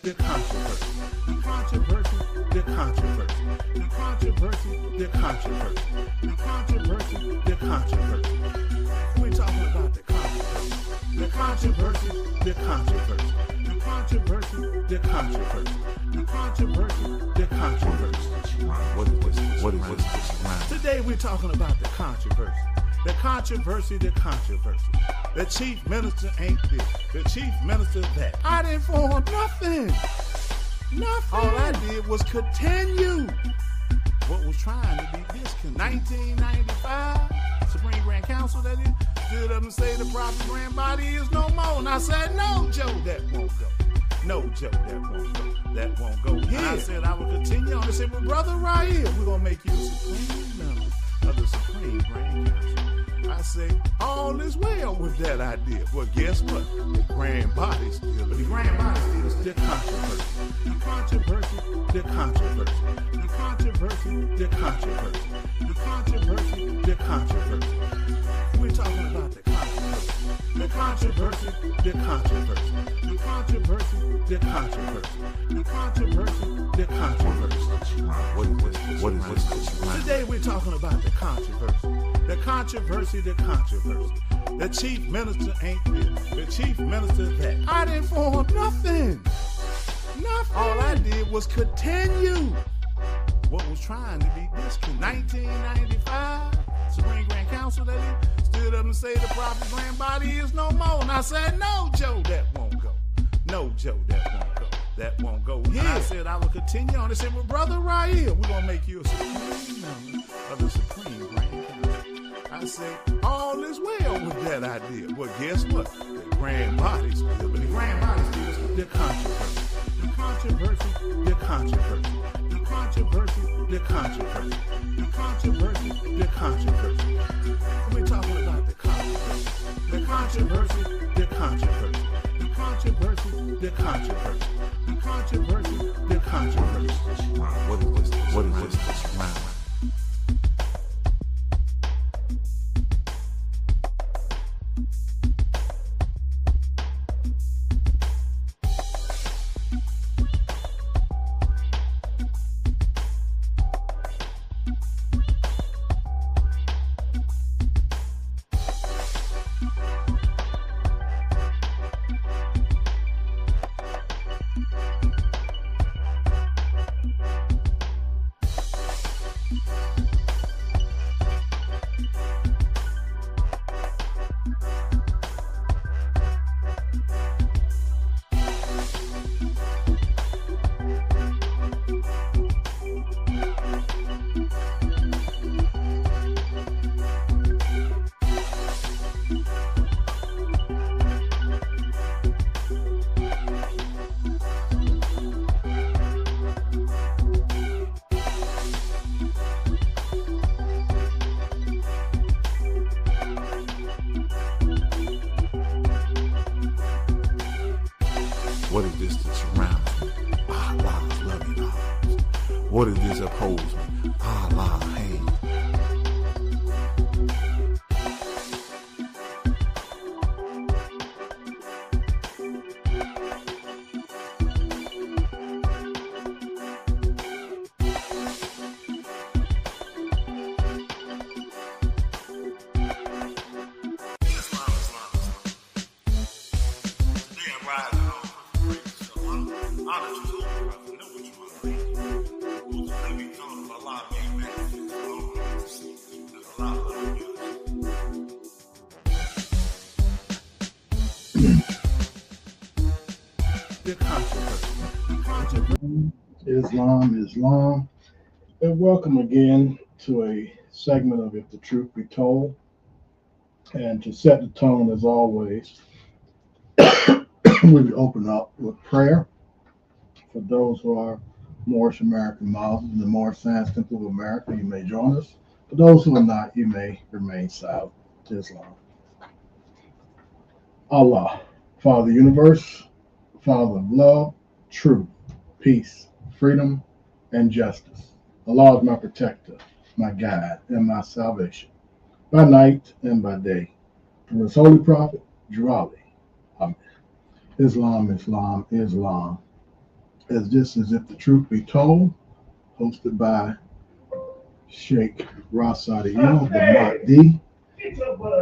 the controversy, the controversy, the controversy, the controversy, the controversy, the controversy, the controversy. We're talking about the controversy, the controversy, the controversy, the controversy, the controversy, the controversy, the controversy. What is this? Today we're talking about the controversy. The controversy, the controversy. The chief minister ain't this. The chief minister that. I didn't form nothing. Nothing. All I did was continue what was trying to be discontinued. 1995, Supreme Grand Council, that is, stood up and say the proper grand body is no more. And I said, no, Joe, that won't go. No, Joe, that won't go. That won't go. Yeah. And I said I will continue on. They said, well, brother, right here, we're going to make you a supreme member of the Supreme Grand Council. I say, all is well with that idea. Well, guess what? The grand body still. The grand body still is the controversy. The controversy, the controversy. The controversy, the controversy. The controversy, the controversy. We're talking about the controversy. The controversy, the controversy. The controversy, the controversy. The controversy, the controversy. What is this? Today we're talking about the controversy. The controversy, the controversy. The chief minister ain't this. The chief minister that. I didn't form nothing. Nothing. All I did was continue what was trying to be discontinued. 1995, Supreme Grand Council, that is, stood up and say the proper grand body is no more. And I said, no, Joe, that won't go. No, Joe, that won't go. That won't go. Yeah. And I said I will continue on. They said, well, brother, right here, we're going to make you a supreme member of the Supreme Grand Council. I say, all is well with that idea. Well, guess what? The grand body still, but the grand body still is the controversy. The controversy, the controversy. The controversy, the controversy. The controversy, the controversy. We're talking about the controversy. The controversy, the controversy. The controversy, the controversy. The controversy, the controversy. What is this round? What is this that surrounds me? Allah's loving arms. What is this upholds me? Allah's hand. Islam, and welcome again to a segment of If the Truth Be Told. And to set the tone, as always, we open up with prayer for those who are Moorish American Muslims in the Moorish Science Temple of America. You may join us. For those who are not, you may remain silent to Islam. Allah, Father of the universe, Father of love, truth, peace, freedom, and justice. Allah is my protector, my guide, and my salvation, by night and by day. From His holy prophet, Jirali. Amen. Islam, Islam, Islam. as this is If the Truth Be Told, hosted by Sheikh Rasadi, the Mahdi.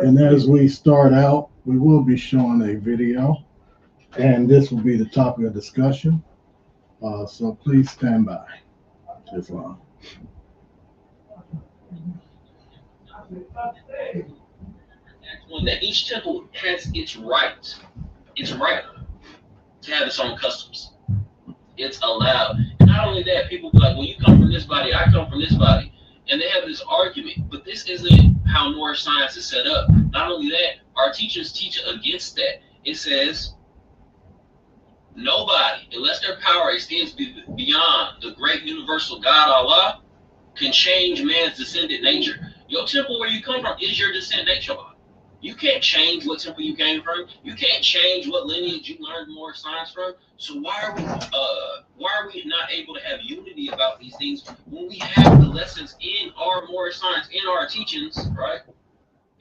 And as we start out, we will be showing a video, and this will be the topic of discussion. So please stand by. Islam. That each temple has its right to have its own customs. It's allowed. And not only that, people be like, well, you come from this body, I come from this body. And they have this argument, but this isn't how Moorish science is set up. Not only that, our teachers teach against that. It says, nobody, unless their power extends beyond the great universal God Allah, can change man's descendant nature. Your temple where you come from is your descendant nature. You can't change what temple you came from. You can't change what lineage you learned more science from. So why are we not able to have unity about these things when we have the lessons in our more science, in our teachings, right?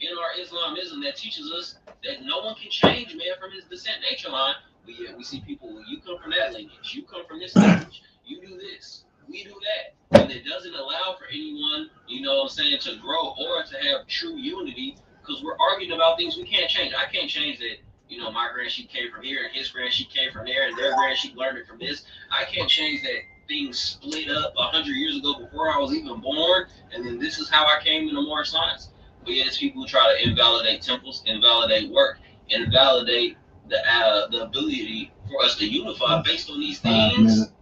In our Islamism that teaches us that no one can change man from his descent nature line. But yet we see people, well, you come from that lineage, you come from this lineage, you do this, we do that. And it doesn't allow for anyone, to grow or to have true unity. Because we're arguing about things we can't change. I can't change that, my grandsheep came from here and his grandsheep came from there and their grandsheep learned it from this. I can't change that things split up 100 years ago before I was even born, and then this is how I came into more science. But yet it's people who try to invalidate temples, invalidate work, invalidate the ability for us to unify based on these things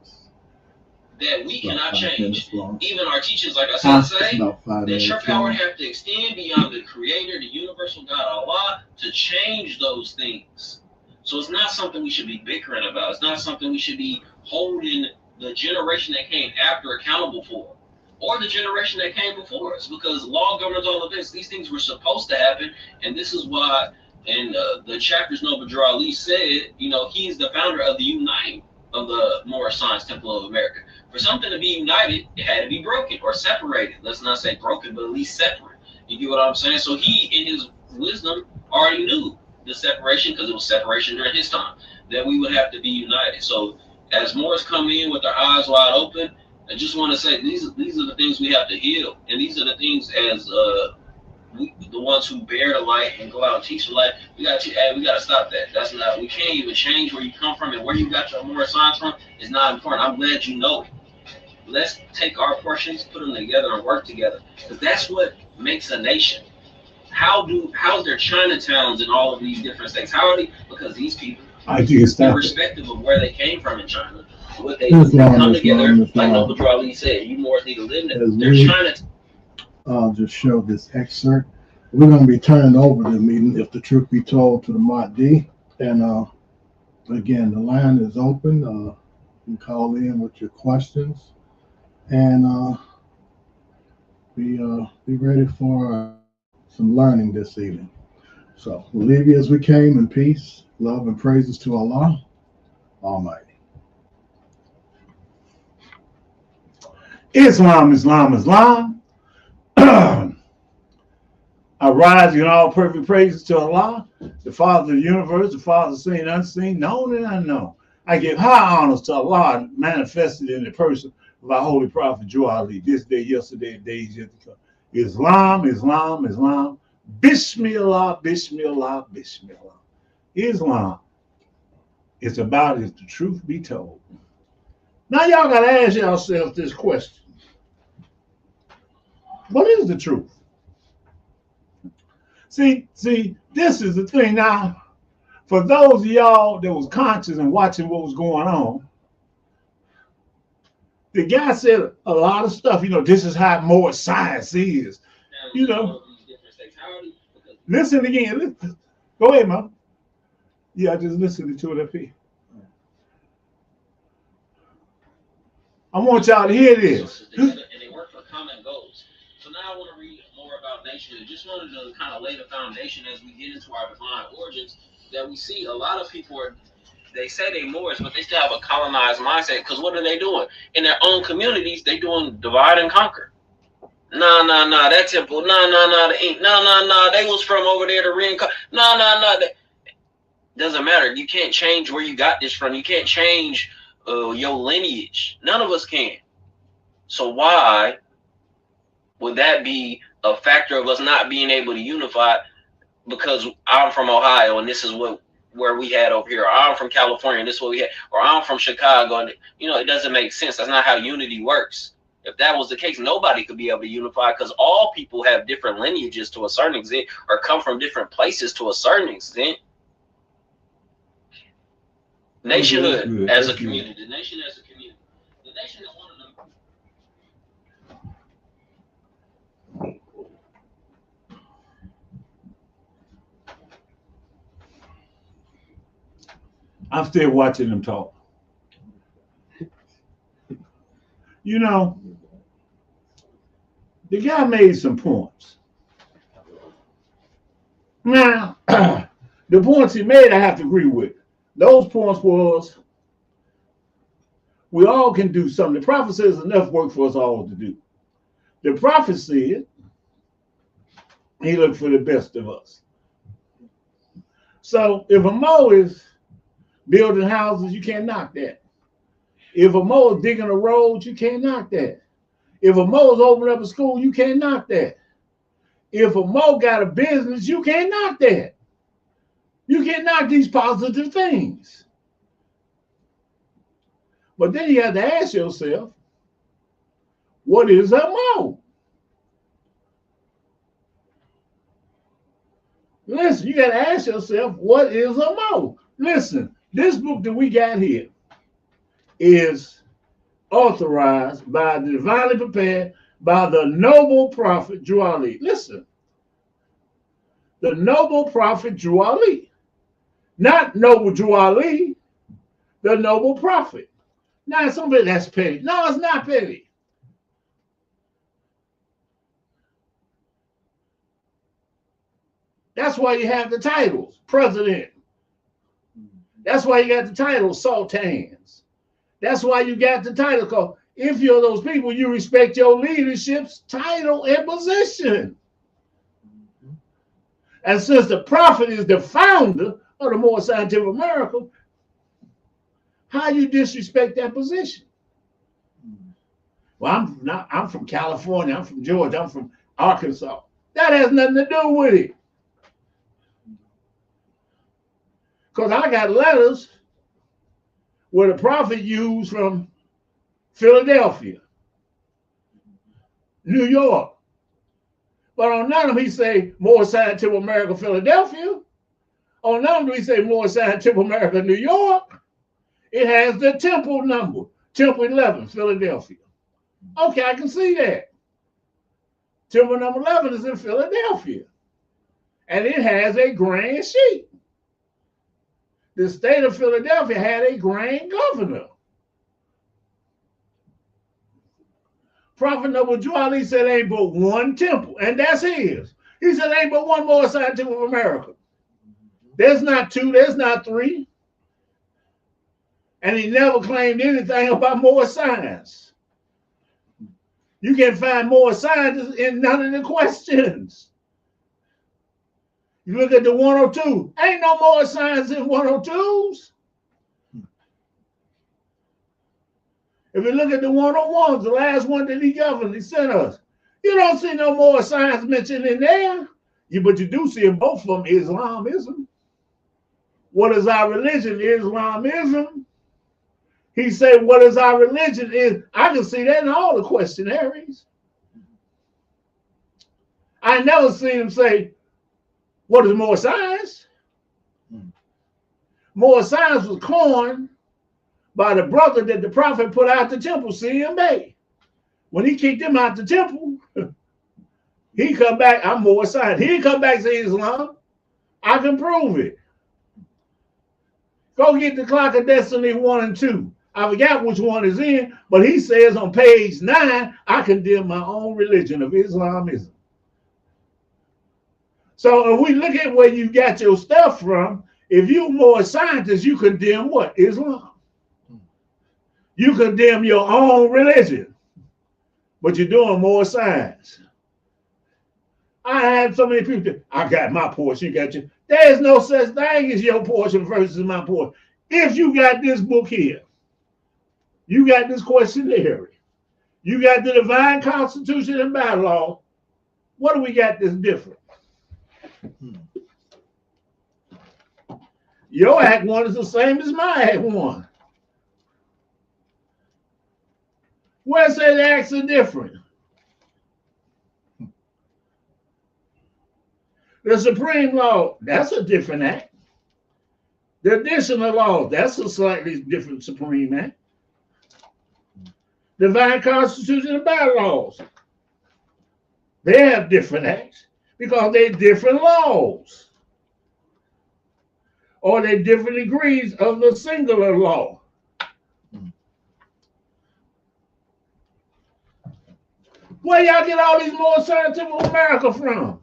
that we cannot change. Even our teachers, like I said, say that your power have to extend beyond the creator, the universal God Allah, to change those things. So it's not something we should be bickering about. It's not something we should be holding the generation that came after accountable for, or the generation that came before us, because law governs all of this. These things were supposed to happen, and this is why, and the chapters Noble Drew Ali said, he's the founder of the Unite of the Moorish Science Temple of America. For something to be united, it had to be broken or separated. Let's not say broken, but at least separate. You get what I'm saying? So he, in his wisdom, already knew the separation, because it was separation during his time, that we would have to be united. So as Moors come in with their eyes wide open, I just want to say these are the things we have to heal. And these are the things as the ones who bear the light and go out and teach the light, we got to stop that. That's not, we can't even change where you come from, and where you got your Moorish science from is not important. I'm glad you know it. Let's take our portions, put them together, and work together, because that's what makes a nation. How's there Chinatowns in all of these different states? How are they? Because these people, irrespective of where they came from in China, what they come together, like Noble Drew Ali said, you Moors need to live in their Chinatown. I'll just show this excerpt. We're going to be turning over the meeting, If the Truth Be Told, to the Mahdi. And again, the line is open. You can call in with your questions. And be ready for some learning this evening. So we'll leave you as we came, in peace, love, and praises to Allah Almighty. Islam, Islam, Islam. I rise in all perfect praises to Allah, the Father of the universe, the Father seen, unseen, known and unknown. I give high honors to Allah, manifested in the person of our holy prophet Drew Ali, this day, yesterday, and days yet to come. Islam, Islam, Islam. Bismillah, Bismillah, Bismillah. Islam is about if the truth be told. Now y'all got to ask yourself this question. What is the truth? See, this is the thing now. For those of y'all that was conscious and watching what was going on, the guy said a lot of stuff. This is how more science is. Listen again. Listen. Go ahead, man. Yeah, just listening to it up here. I want y'all to hear this. And they work for common goals. So now I want to read more about nation. I just wanted to kind of lay the foundation as we get into our divine origins, that we see a lot of people they say they Moors, but they still have a colonized mindset. Because what are they doing? In their own communities, they doing divide and conquer. Nah, that temple. Nah, they ain't. Nah, they was from over there to reincarnate. Nah. Doesn't matter. You can't change where you got this from. You can't change your lineage. None of us can. So why would that be a factor of us not being able to unify? Because I'm from Ohio and this is where we had over here. Or I'm from California and this is what we had. Or I'm from Chicago and it doesn't make sense. That's not how unity works. If that was the case, nobody could be able to unify because all people have different lineages to a certain extent or come from different places to a certain extent. Nationhood as a community. The nation as a community. The nation is one of them. I'm still watching them talk. The guy made some points. Now, the points he made, I have to agree with. Those points was, we all can do something. The prophet says enough work for us all to do. The prophet said he looked for the best of us. So if a Mo is building houses, you can't knock that. If a Mo is digging a road, you can't knock that. If a Mo is opening up a school, you can't knock that. If a Mo got a business, you can't knock that. You can't knock these positive things. But then you have to ask yourself, what is a Mo? Listen, you got to ask yourself, what is a Mo? Listen, this book that we got here is authorized by the divinely prepared by the noble prophet Drew Ali. Listen, the noble prophet Drew Ali. Not noble Drew Ali, the noble prophet. Now, somebody that's petty. No, it's not petty. That's why you have the titles, president. That's why you got the title, sultans. That's why you got the title, because if you're those people, you respect your leadership's title and position. And since the prophet is the founder of the Moorish Scientific America, how you disrespect that position? Well, I'm from California, I'm from Georgia, I'm from Arkansas. That has nothing to do with it. Because I got letters where the prophet used from Philadelphia, New York. But on none of them he say Moorish Scientific America, Philadelphia. On none of them he say Moorish Scientific America, New York. It has the temple number, Temple 11, Philadelphia. Okay, I can see that. Temple number 11 is in Philadelphia. And it has a grand sheet. The state of Philadelphia had a grand governor. Prophet Noble Drew Ali said ain't but one temple, and that's his. He said ain't but one Moorish Scientific America. There's not two, there's not three. And he never claimed anything about Moorish science. You can find Moorish scientists in none of the questions. You look at the 102, ain't no more science in 102s. If you look at the 101s, the last one that he governed, he sent us, you don't see no more science mentioned in there. But you do see in both of them Islamism. What is our religion? Islamism. He said, what is our religion? Is I can see that in all the questionnaires. I never seen him say, what is more science? More science was coined by the brother that the prophet put out the temple, CMA. When he kicked him out the temple, he come back, I'm more science. He didn't come back to Islam. I can prove it. Go get the Clock of Destiny 1 and 2. I forgot which one is in, but he says on page 9, I condemn my own religion of Islamism. So if we look at where you got your stuff from, if you're more scientist, you condemn what? Islam. You condemn your own religion, but you're doing more science. I had so many people, I got my portion, you got your. There's no such thing as your portion versus my portion. If you got this book here, You got this questionnaire. You got the divine constitution and bylaw. What do we got that's different? Your Act 1 is the same as my Act 1. Where say the acts are different? The Supreme Law, that's a different act. The additional law, that's a slightly different Supreme Act. Divine Constitution and bylaws, they have different acts because they're different laws, or they're different degrees of the singular law. Where y'all get all these more scientific America from?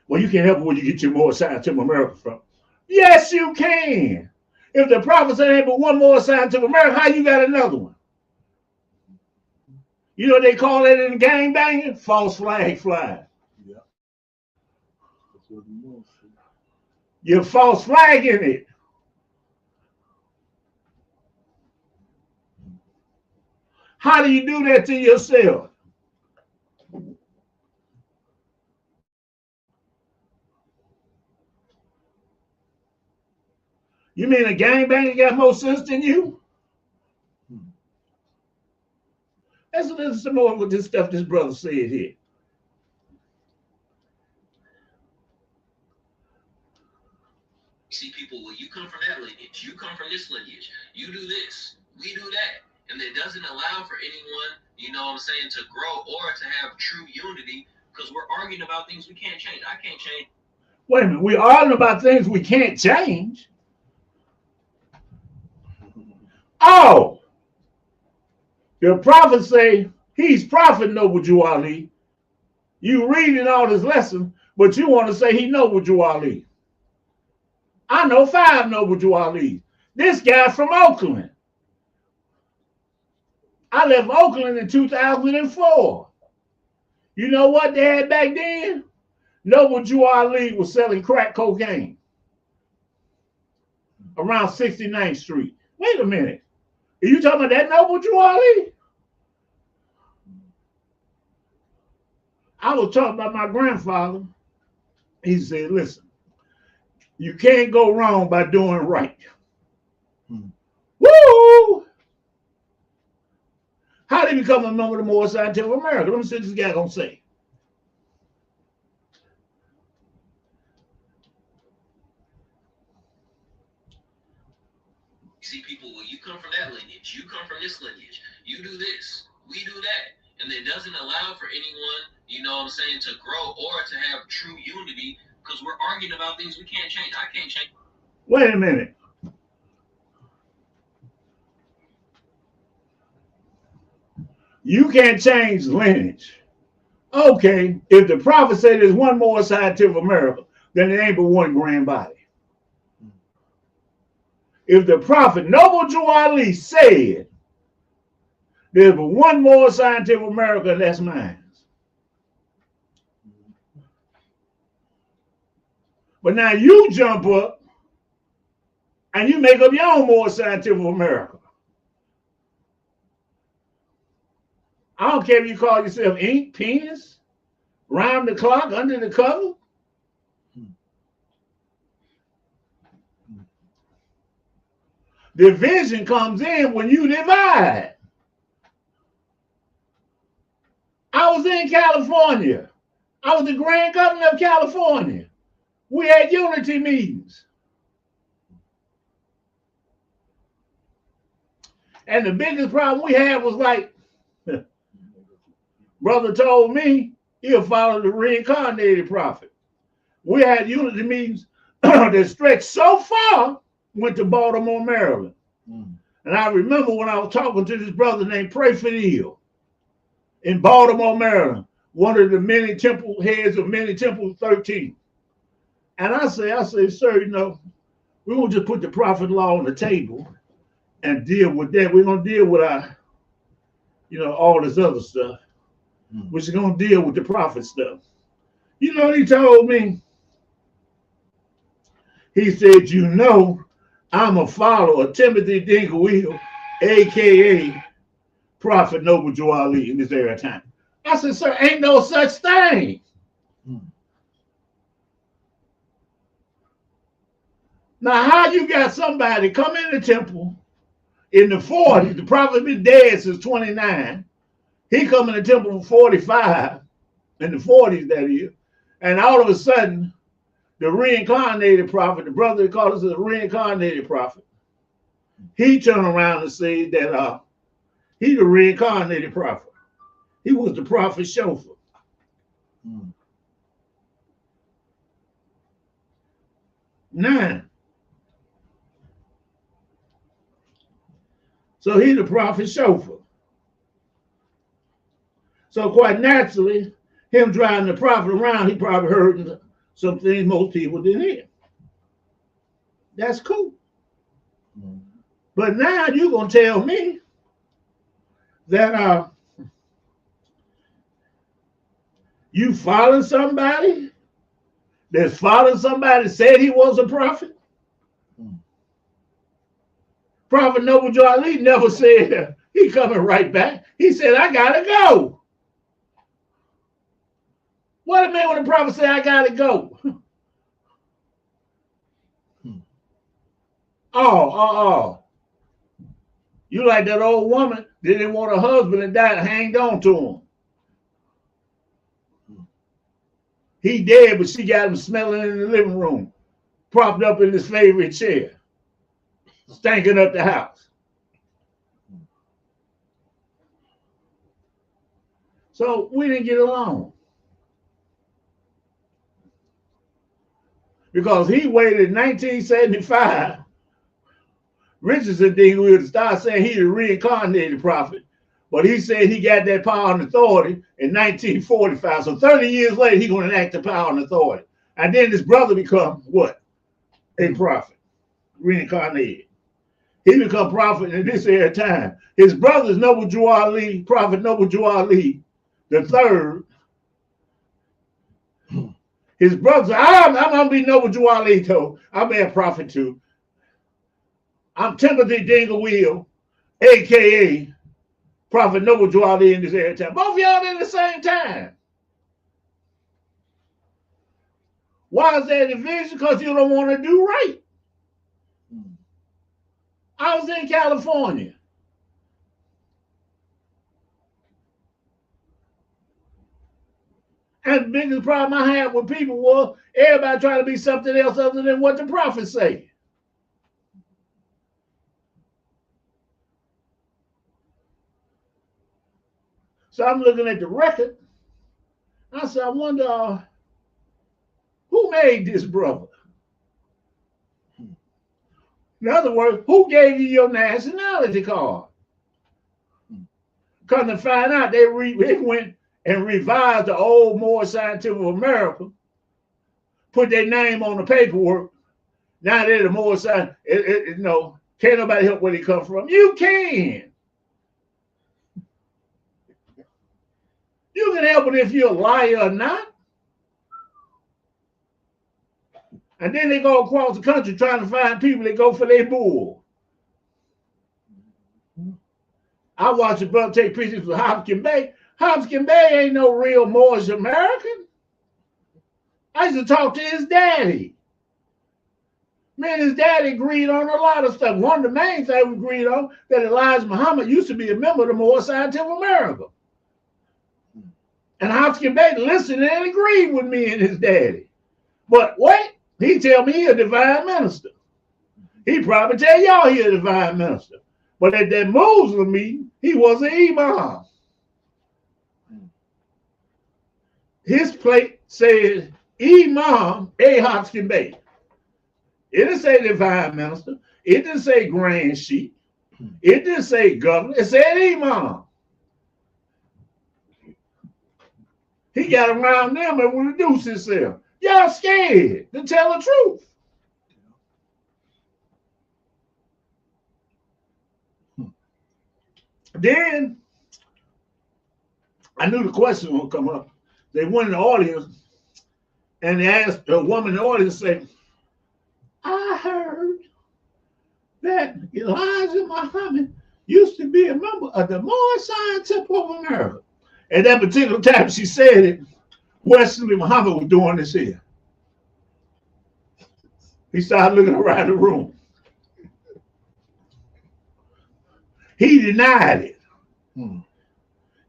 Well, you can't help it where you get your more scientific America from. Yes, you can. If the prophet said ain't but one more scientific America, how you got another one? You know what they call it in gang banging? False flag flying. Yeah. That's what it was. You're false flagging it. How do you do that to yourself? You mean a gangbanger got more sense than you? Let's listen some more with this stuff this brother said here. See people, well, you come from that lineage, you come from this lineage, you do this, we do that. And it doesn't allow for anyone, you know what I'm saying, to grow or to have true unity because we're arguing about things we can't change. I can't change. Wait a minute, we're arguing about things we can't change. Oh, the prophet say he's prophet Noble Jew Ali. You reading all this lesson, but you want to say he Noble Jew Ali. I know 5 Noble Jew Ali. This guy from Oakland. I left Oakland in 2004. You know what they had back then? Noble Jew Ali was selling crack cocaine around 69th Street. Wait a minute. Are you talking about that Noble Jew Ali? I was talking about my grandfather. He said, listen, you can't go wrong by doing right. Woo! How did he become a member of the Moore Scientific America? Let me see what this guy gonna say. See people, well, you come from that lineage, you come from this lineage, you do this, we do that. And it doesn't allow for anyone, you know what I'm saying, to grow or to have true unity because we're arguing about things we can't change. I can't change. Wait a minute. You can't change lineage. Okay, if the prophet said there's one more scientific America, then there ain't but one grand body. If the prophet Noble Jew Ali said there's but one more scientific America, and that's mine. But now you jump up and you make up your own more scientific America. I don't care if you call yourself ink, penis, round the clock, under the cover. Division comes in when you divide. I was in California. I was the grand governor of California. We had unity meetings. And the biggest problem we had was like, brother told me he'll follow the reincarnated prophet. We had unity meetings that stretched so far, went to Baltimore, Maryland. And I remember when I was talking to this brother named Prayford Hill in Baltimore, Maryland, one of the many temple heads of many temples 13. And I say, sir, you know, we won't just put the prophet law on the table and deal with that. We're going to deal with our, you know, all this other stuff. We're going to deal with the prophet stuff. You know what he told me? He said, you know, I'm a follower of Timothy Dingle, a.k.a. Prophet Noble Joe Ali in this era time. I said, sir, ain't no such thing. Now, how you got somebody come in the temple in the 40s, the prophet been dead since 29. He come in the temple in 45, in the 40s that is, and all of a sudden, the reincarnated prophet, the brother that called us the reincarnated prophet, he turned around and said that he's the reincarnated prophet. He was the prophet chauffeur. Nine. So he's the prophet chauffeur. So quite naturally, him driving the prophet around, he probably heard some things most people didn't hear. That's cool. But now you're going to tell me that you following somebody that's following somebody that said he was a prophet? Prophet Noble Joe Ali never said he coming right back. He said, I gotta go. What it mean when the prophet say I gotta go? Oh. You like that old woman that didn't want her husband and died, hanged on to him. He dead, but she got him smelling in the living room, propped up in his favorite chair, stinking up the house. So we didn't get along. Because he waited in 1975, Richardson Dingle to start saying he's a reincarnated prophet. But he said he got that power and authority in 1945. So 30 years later, he's going to enact the power and authority. And then his brother become what? A prophet, reincarnated. He become prophet in this era time. His brother's Noble Joe Ali, Prophet Noble Joe Ali, the third. His brother, I'm going to be Noble Joe Ali too. I'll be a prophet too. I'm Timothy Dingle, a.k.a. Prophet Noble Joe Ali in this era time. Both of y'all in the same time. Why is that division? Because you don't want to do right. I was in California. And the biggest problem I had with people was everybody trying to be something else other than what the prophet say. So I'm looking at the record. I said, I wonder who made this brother? In other words, who gave you your nationality card? Come to find out, they went and revised the old Moorish Scientific of America, put their name on the paperwork. Now they're the Moorish Scientific. Can't nobody help where they come from. You can. You can help it if you're a liar or not. And then they go across the country trying to find people that go for their bull. I watched a brother take pictures with Hopkins Bay. Hopkins Bay ain't no real Moorish American. I used to talk to his daddy. Man, his daddy agreed on a lot of stuff. One of the main things we agreed on, that Elijah Muhammad used to be a member of the Moorish Scientific of America. And Hopkins Bay listened and agreed with me and his daddy. But wait, he tell me he a divine minister. He probably tell y'all he a divine minister. But at that Muslim meeting, he was an imam. His plate said Imam A. Hopkins Bay. It didn't say divine minister. It didn't say grand sheik. It didn't say governor. It said Imam. He got around them and reduced himself. Y'all scared to tell the truth. Then I knew the question would come up. They went in the audience and they asked a woman in the audience, say, I heard that Elijah Muhammad used to be a member of the Moorish Zion Temple of America. At that particular time she said it, Wesley Muhammad was doing this here. He started looking around the room. He denied it.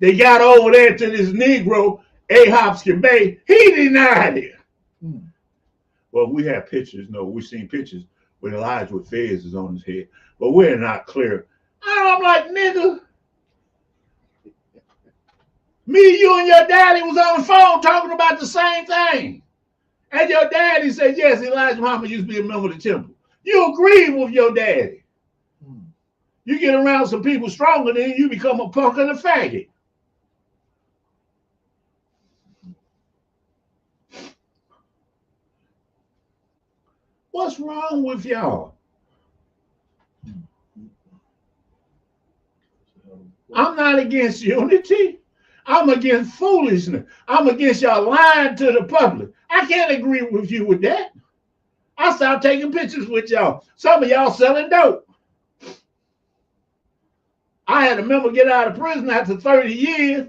They got over there to this Negro, Ahopskin Bay. He denied it. Well, we have pictures. No, we've seen pictures with Elijah with feathers on his head, but we're not clear. I'm like, nigga, me, you, and your daddy was on the phone talking about the same thing. And your daddy said, yes, Elijah Muhammad used to be a member of the temple. You agree with your daddy. You get around some people stronger than you, become a punk and a faggot. What's wrong with y'all? I'm not against unity. I'm against foolishness. I'm against y'all lying to the public. I can't agree with you with that. I stopped taking pictures with y'all. Some of y'all selling dope. I had a member get out of prison after 30 years.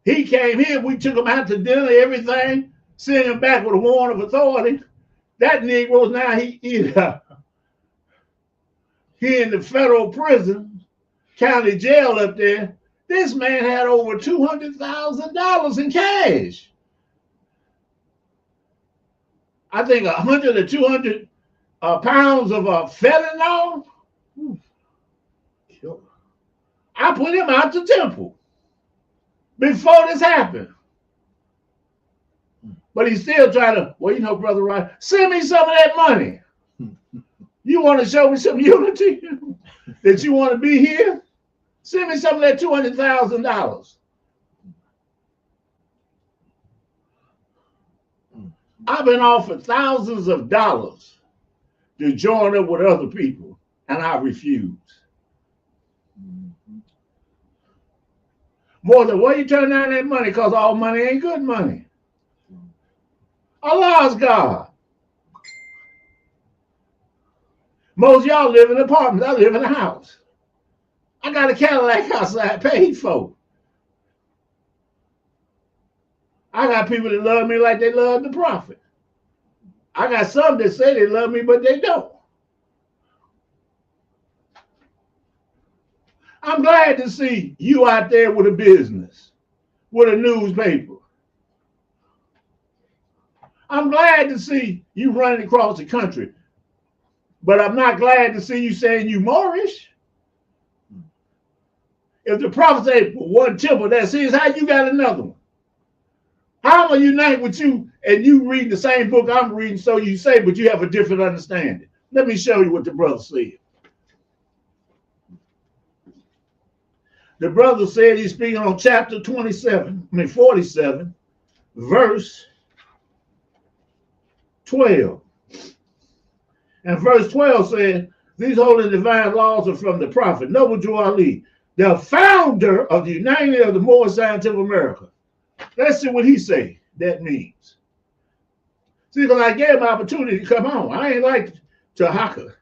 He came here. We took him out to dinner, everything, sent him back with a warrant of authority. That Negro now he in the federal prison, county jail up there. This man had over $200,000 in cash. I think 100 or 200 pounds of fentanyl. I put him out the temple before this happened. But he's still trying to, well, you know, Brother Ryan, send me some of that money. You want to show me some unity? That you want to be here? Send me some of that $200,000. I've been offered thousands of dollars to join up with other people, and I refuse. More than, well, you turn down that money because all money ain't good money. Allah's God. Most of y'all live in apartments. I live in a house. I got a Cadillac outside paid for. I got people that love me like they love the prophet. I got some that say they love me, but they don't. I'm glad to see you out there with a business, with a newspaper. I'm glad to see you running across the country, but I'm not glad to see you saying you Moorish. If the prophet said one temple, that's his, how you got another one? How am I unite with you and you read the same book I'm reading, so you say, but you have a different understanding? Let me show you what the brother said. The brother said he's speaking on chapter 47, verse 12. And verse 12 said, these holy divine laws are from the prophet Noble Drew Ali, the founder of the Uniting of the Moorish Zion Temple of America. Let's see what he say that means. See, because I gave him an opportunity to come on. I ain't like Tahaka.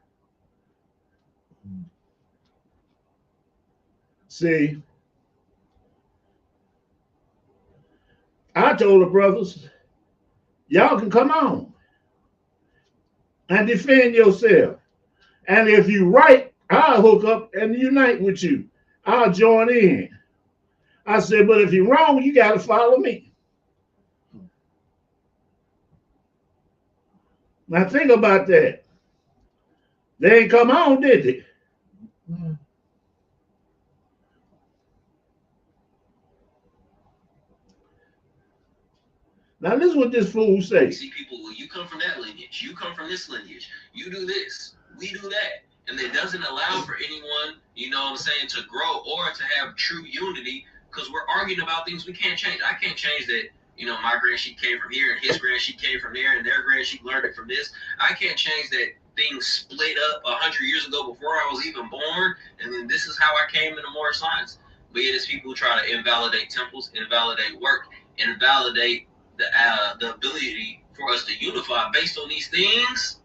See, I told the brothers, y'all can come on and defend yourself. And if you right, I'll hook up and unite with you. I'll join in. I said, but if you're wrong, you got to follow me. Now think about that. They ain't come on, did they? Now this is what this fool says. See people, well, you come from that lineage, you come from this lineage, you do this, we do that. And it doesn't allow for anyone, you know what I'm saying, to grow or to have true unity, because we're arguing about things we can't change. I can't change that, you know, my grand sheik came from here and his grand sheik came from there and their grand sheik learned it from this. I can't change that things split up 100 years ago before I was even born, and then this is how I came into Moorish science. But yet it's people who try to invalidate temples, invalidate work, invalidate the ability for us to unify based on these things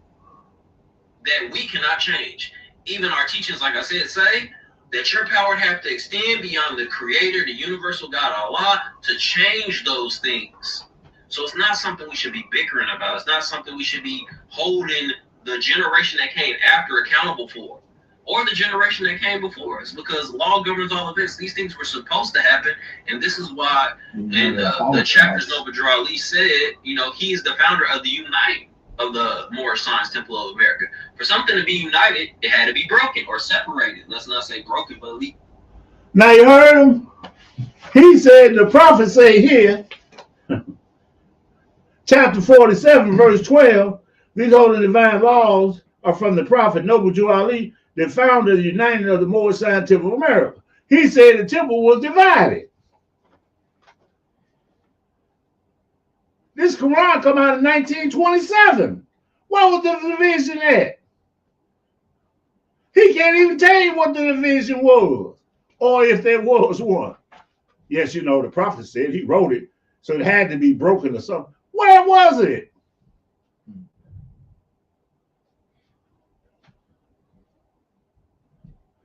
that we cannot change. even our teachings, like I said, say that your power would have to extend beyond the creator, the universal God, Allah, to change those things. So it's not something we should be bickering about. It's not something we should be holding the generation that came after accountable for, or the generation that came before us, because law governs all events. These things were supposed to happen, and this is why in the chapters Nova Drew Ali said, you know, he is the founder of the Unite of the Moorish Science Temple of America. For something to be united, it had to be broken or separated. Let's not say broken, but elite. Now you heard him. He said, the prophet say here, chapter 47, verse 12, these holy divine laws are from the prophet Noble Drew Ali, the founder of the United of the Moorish Science Temple of America. He said the temple was divided. This Quran come out in 1927. What was the division at? He can't even tell you what the division was, or if there was one. Yes, you know, the prophet said he wrote it, so it had to be broken or something. Where was it?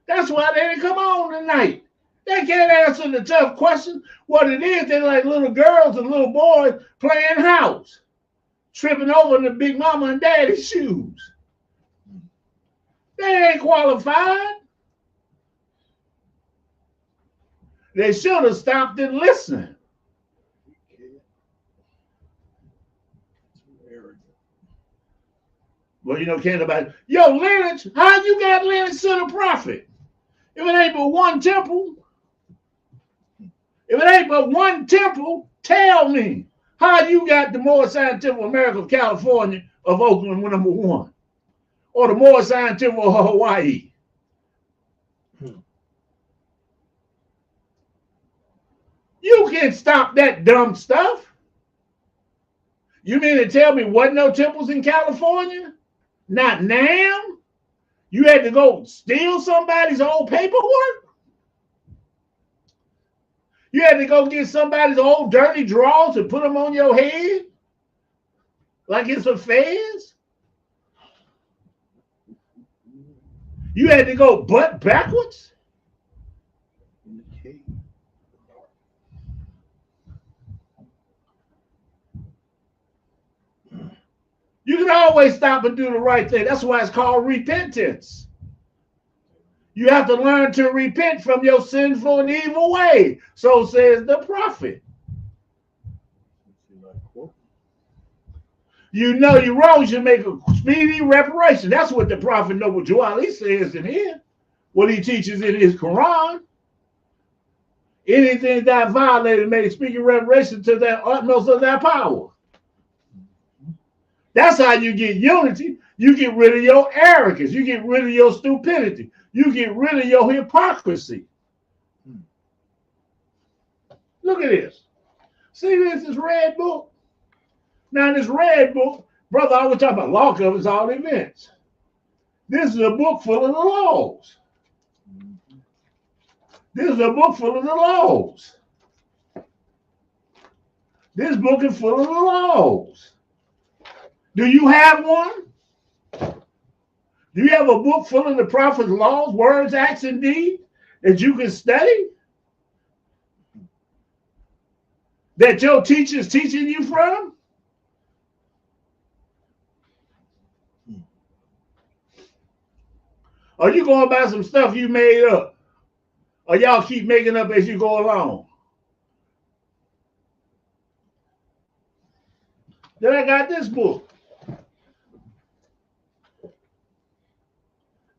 That's why they didn't come on tonight. They can't answer the tough question. What it is, they're like little girls and little boys playing house, tripping over in the big mama and daddy's shoes. They ain't qualified. They should have stopped and listened. Well, you know, can't nobody. Yo, lineage, how you got lineage to the prophet? If it ain't but one temple, tell me how you got the Moorish Science Temple of America of California of Oakland number one, or the Moorish Science Temple of Hawaii. You can't stop that dumb stuff. You mean to tell me wasn't no temples in California? Not now? You had to go steal somebody's old paperwork? You had to go get somebody's old dirty drawers and put them on your head? Like it's a fez? You had to go butt backwards? You can always stop and do the right thing. That's why it's called repentance. You have to learn to repent from your sinful and evil way. So says the prophet. You know you're wrong, you should make a speedy reparation. That's what the prophet Noble Drew Ali says in here. What he teaches in his Quran. Anything that violated made speaking reparation to their utmost of their power. That's how you get unity. You get rid of your arrogance. You get rid of your stupidity. You get rid of your hypocrisy. Look at this. See this red book? Now this red book, brother, I was talking about law covers all events. This is a book full of the laws. This is a book full of the laws. This book is full of the laws. Do you have one? Do you have a book full of the prophet's laws, words, acts, and deeds that you can study? That your teacher's teaching you from? Or you going by some stuff you made up? Or y'all keep making up as you go along? Then I got this book.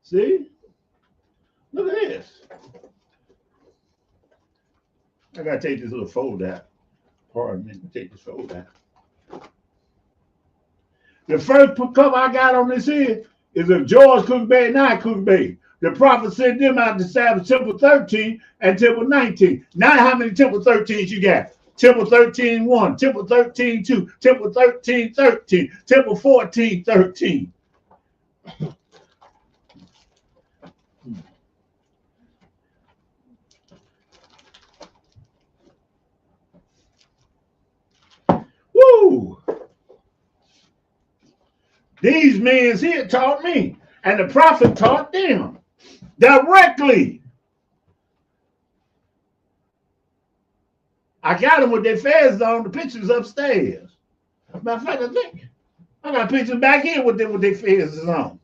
See? Look at this. I gotta take this little fold out. Pardon me, take this fold out. The first cover I got on this here is of George Cookbay and I Cookbay. The prophet sent them out to establish Temple 13 and Temple 19. Now how many Temple 13s you got? Temple 13-1, Temple 13-2, Temple 13-13, Temple 14-13. Woo! These men here taught me. And the prophet taught them directly. I got them with their fez on, the pictures upstairs. Matter of fact, I think I got pictures back here with their fez on.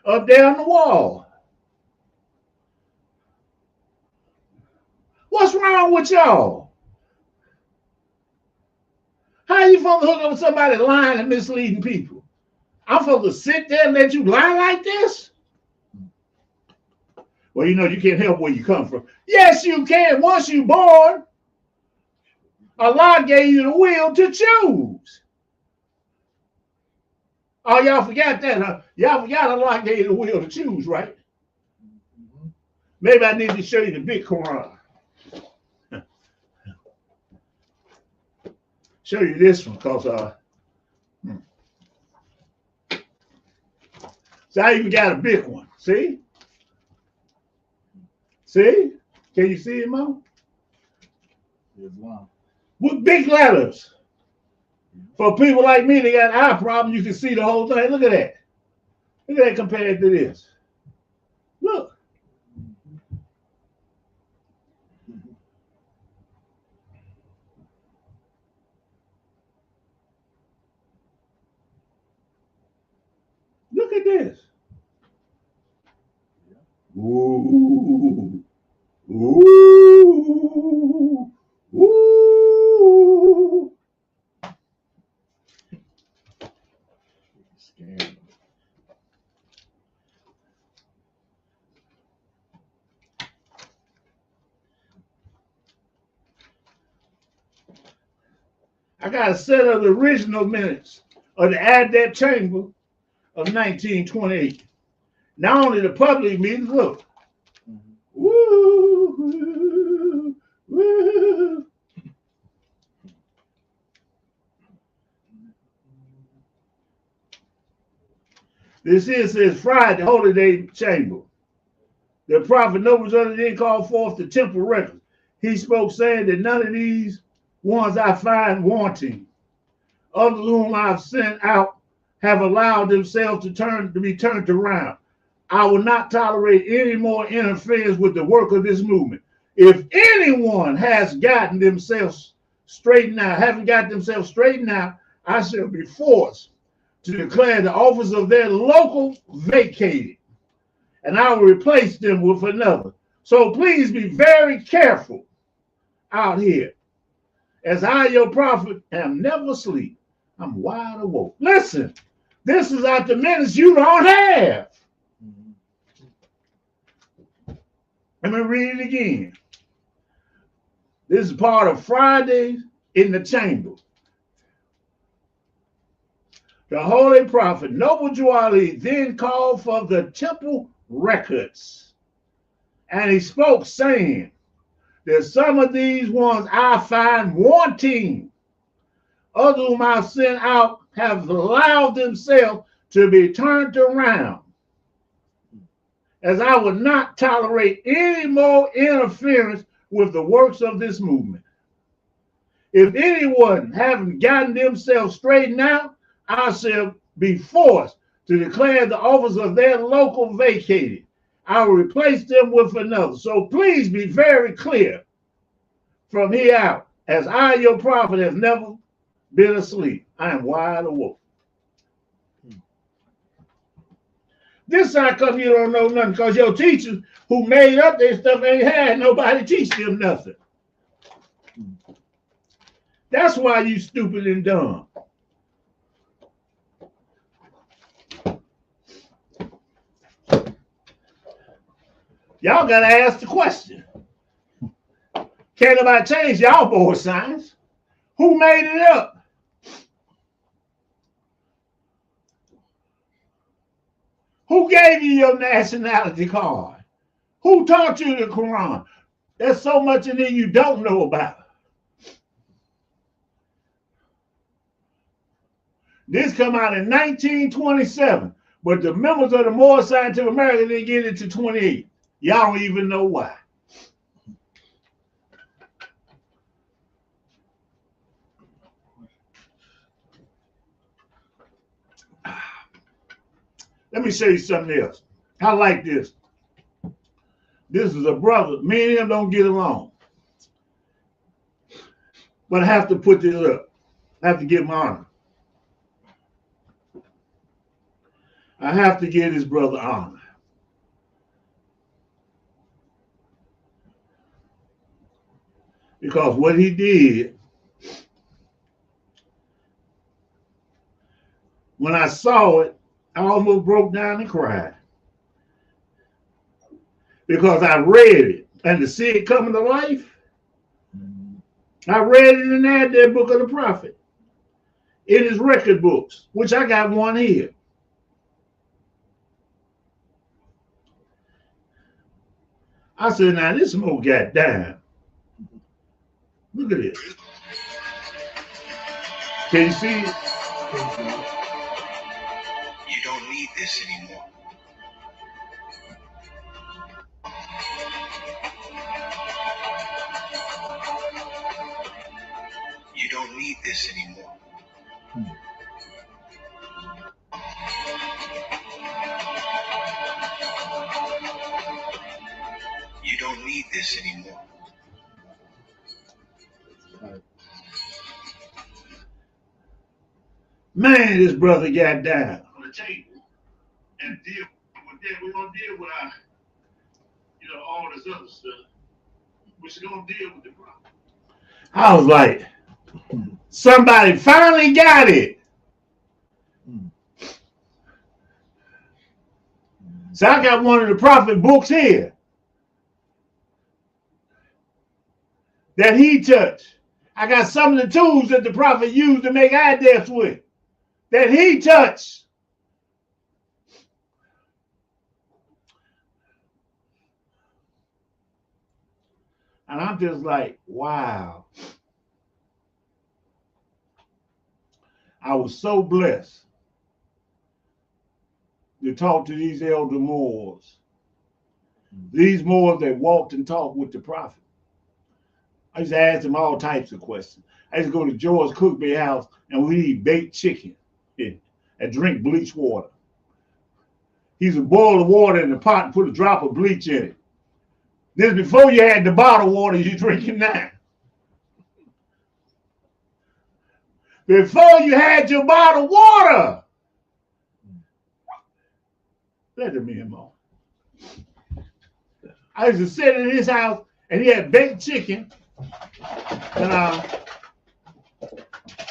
Up there on the wall. What's wrong with y'all? How you supposed to hook up with somebody lying and misleading people? I'm supposed to sit there and let you lie like this? Well, you know, you can't help where you come from. Yes, you can. Once you're born, Allah gave you the will to choose. Oh, y'all forgot that, huh? Y'all forgot Allah gave you the will to choose, right? Maybe I need to show you the big Quran. Show you this one, because so I even got a big one. See? See? Can you see it, Mo? Islam. With big letters. For people like me that got eye problem, you can see the whole thing. Look at that. Look at that compared to this. Look. Look at this. Ooh. Ooh. Ooh. Scared. I got a set of the original minutes of the Adet Chamber of 1928. Not only the public meetings, look. Woo, woo, woo. This here says Friday, Holy Day Chamber. The prophet Noble then called forth the temple records. He spoke, saying that none of these ones I find wanting, others whom I've sent out have allowed themselves to be turned around. I will not tolerate any more interference with the work of this movement. If anyone has gotten themselves straightened out, haven't got themselves straightened out, I shall be forced to declare the office of their local vacated, and I will replace them with another. So please be very careful out here, as I, your prophet, am never asleep. I'm wide awake. Listen, this is out the minutes you don't have. Let me read it again. This is part of Friday in the Chamber. The holy prophet Noble Juali then called for the temple records, and he spoke, saying that some of these ones I find wanting, others whom I've sent out have allowed themselves to be turned around, as I would not tolerate any more interference with the works of this movement. If anyone haven't gotten themselves straightened out, I shall be forced to declare the office of their local vacated. I will replace them with another. So please be very clear from here out, as I, your prophet, have never been asleep. I am wide awake. This how come you don't know nothing, because your teachers who made up their stuff ain't had nobody teach them nothing. That's why you stupid and dumb. Y'all gotta ask the question. Can't nobody change y'all board signs? Who made it up? Who gave you your nationality card? Who taught you the Quran? There's so much in there you don't know about. This come out in 1927, but the members of the Moorish Scientific American didn't get it to 28. Y'all don't even know why. Let me show you something else. I like this. This is a brother. Me and him don't get along. But I have to put this up. I have to give him honor. I have to give this brother honor. Because what he did, when I saw it, I almost broke down and cried. Because I read it, and to see it coming to life, I read it in that book of the prophet. In his record books, which I got one here. I said, now this smoke got down. Look at this. Can you see it? You don't need this anymore. You don't need this anymore. You don't need this anymore. Man, this brother got down on the table and deal with that. We're gonna deal with our, all this other stuff. We're gonna deal with the problem. I was like, somebody finally got it. So I got one of the prophet books here that he touched. I got some of the tools that the prophet used to make ideas with that he touched. And I'm just like, wow. I was so blessed to talk to these elder Moors. These Moors that walked and talked with the prophet. I used to ask them all types of questions. I used to go to George Cookby's house and we eat baked chicken and drink bleach water. He used to boil the water in the pot and put a drop of bleach in it. This before you had the bottled water you're drinking now. Before you had your bottled water. Let him in, Mo. I used to sit in his house and he had baked chicken and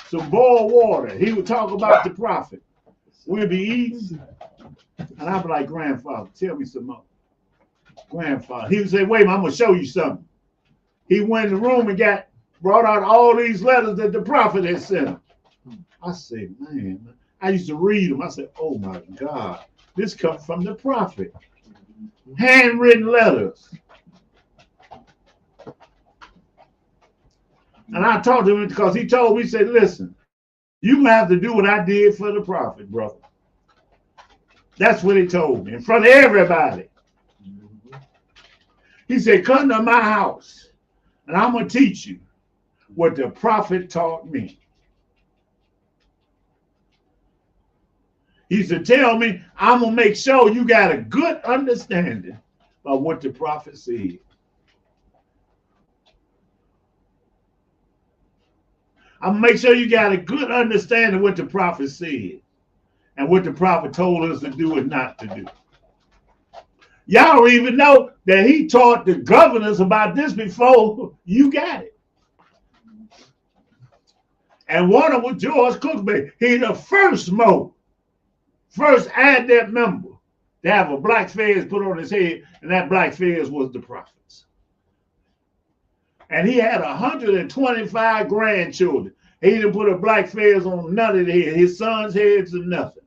some boiled water. He would talk about the prophet. We'd be eating, and I'd be like, grandfather, tell me some more. Grandfather. He would say, wait a minute, I'm going to show you something. He went in the room and brought out all these letters that the prophet had sent him. I said, man, I used to read them. I said, oh my God, this comes from the prophet. Handwritten letters. And I talked to him because he told me, he said, listen, you're going to have to do what I did for the prophet, brother. That's what he told me in front of everybody. He said, come to my house and I'm going to teach you what the prophet taught me. He said, tell me, I'm going to make sure you got a good understanding of what the prophet said. I'm going to make sure you got a good understanding of what the prophet said and what the prophet told us to do and not to do. Y'all don't even know that he taught the governors about this before you got it. And one of them was George Cookby. He's the first adept member to have a black fez put on his head, and that black fez was the prophet's. And he had 125 grandchildren. He didn't put a black fez on none of their heads, his sons' heads or nothing.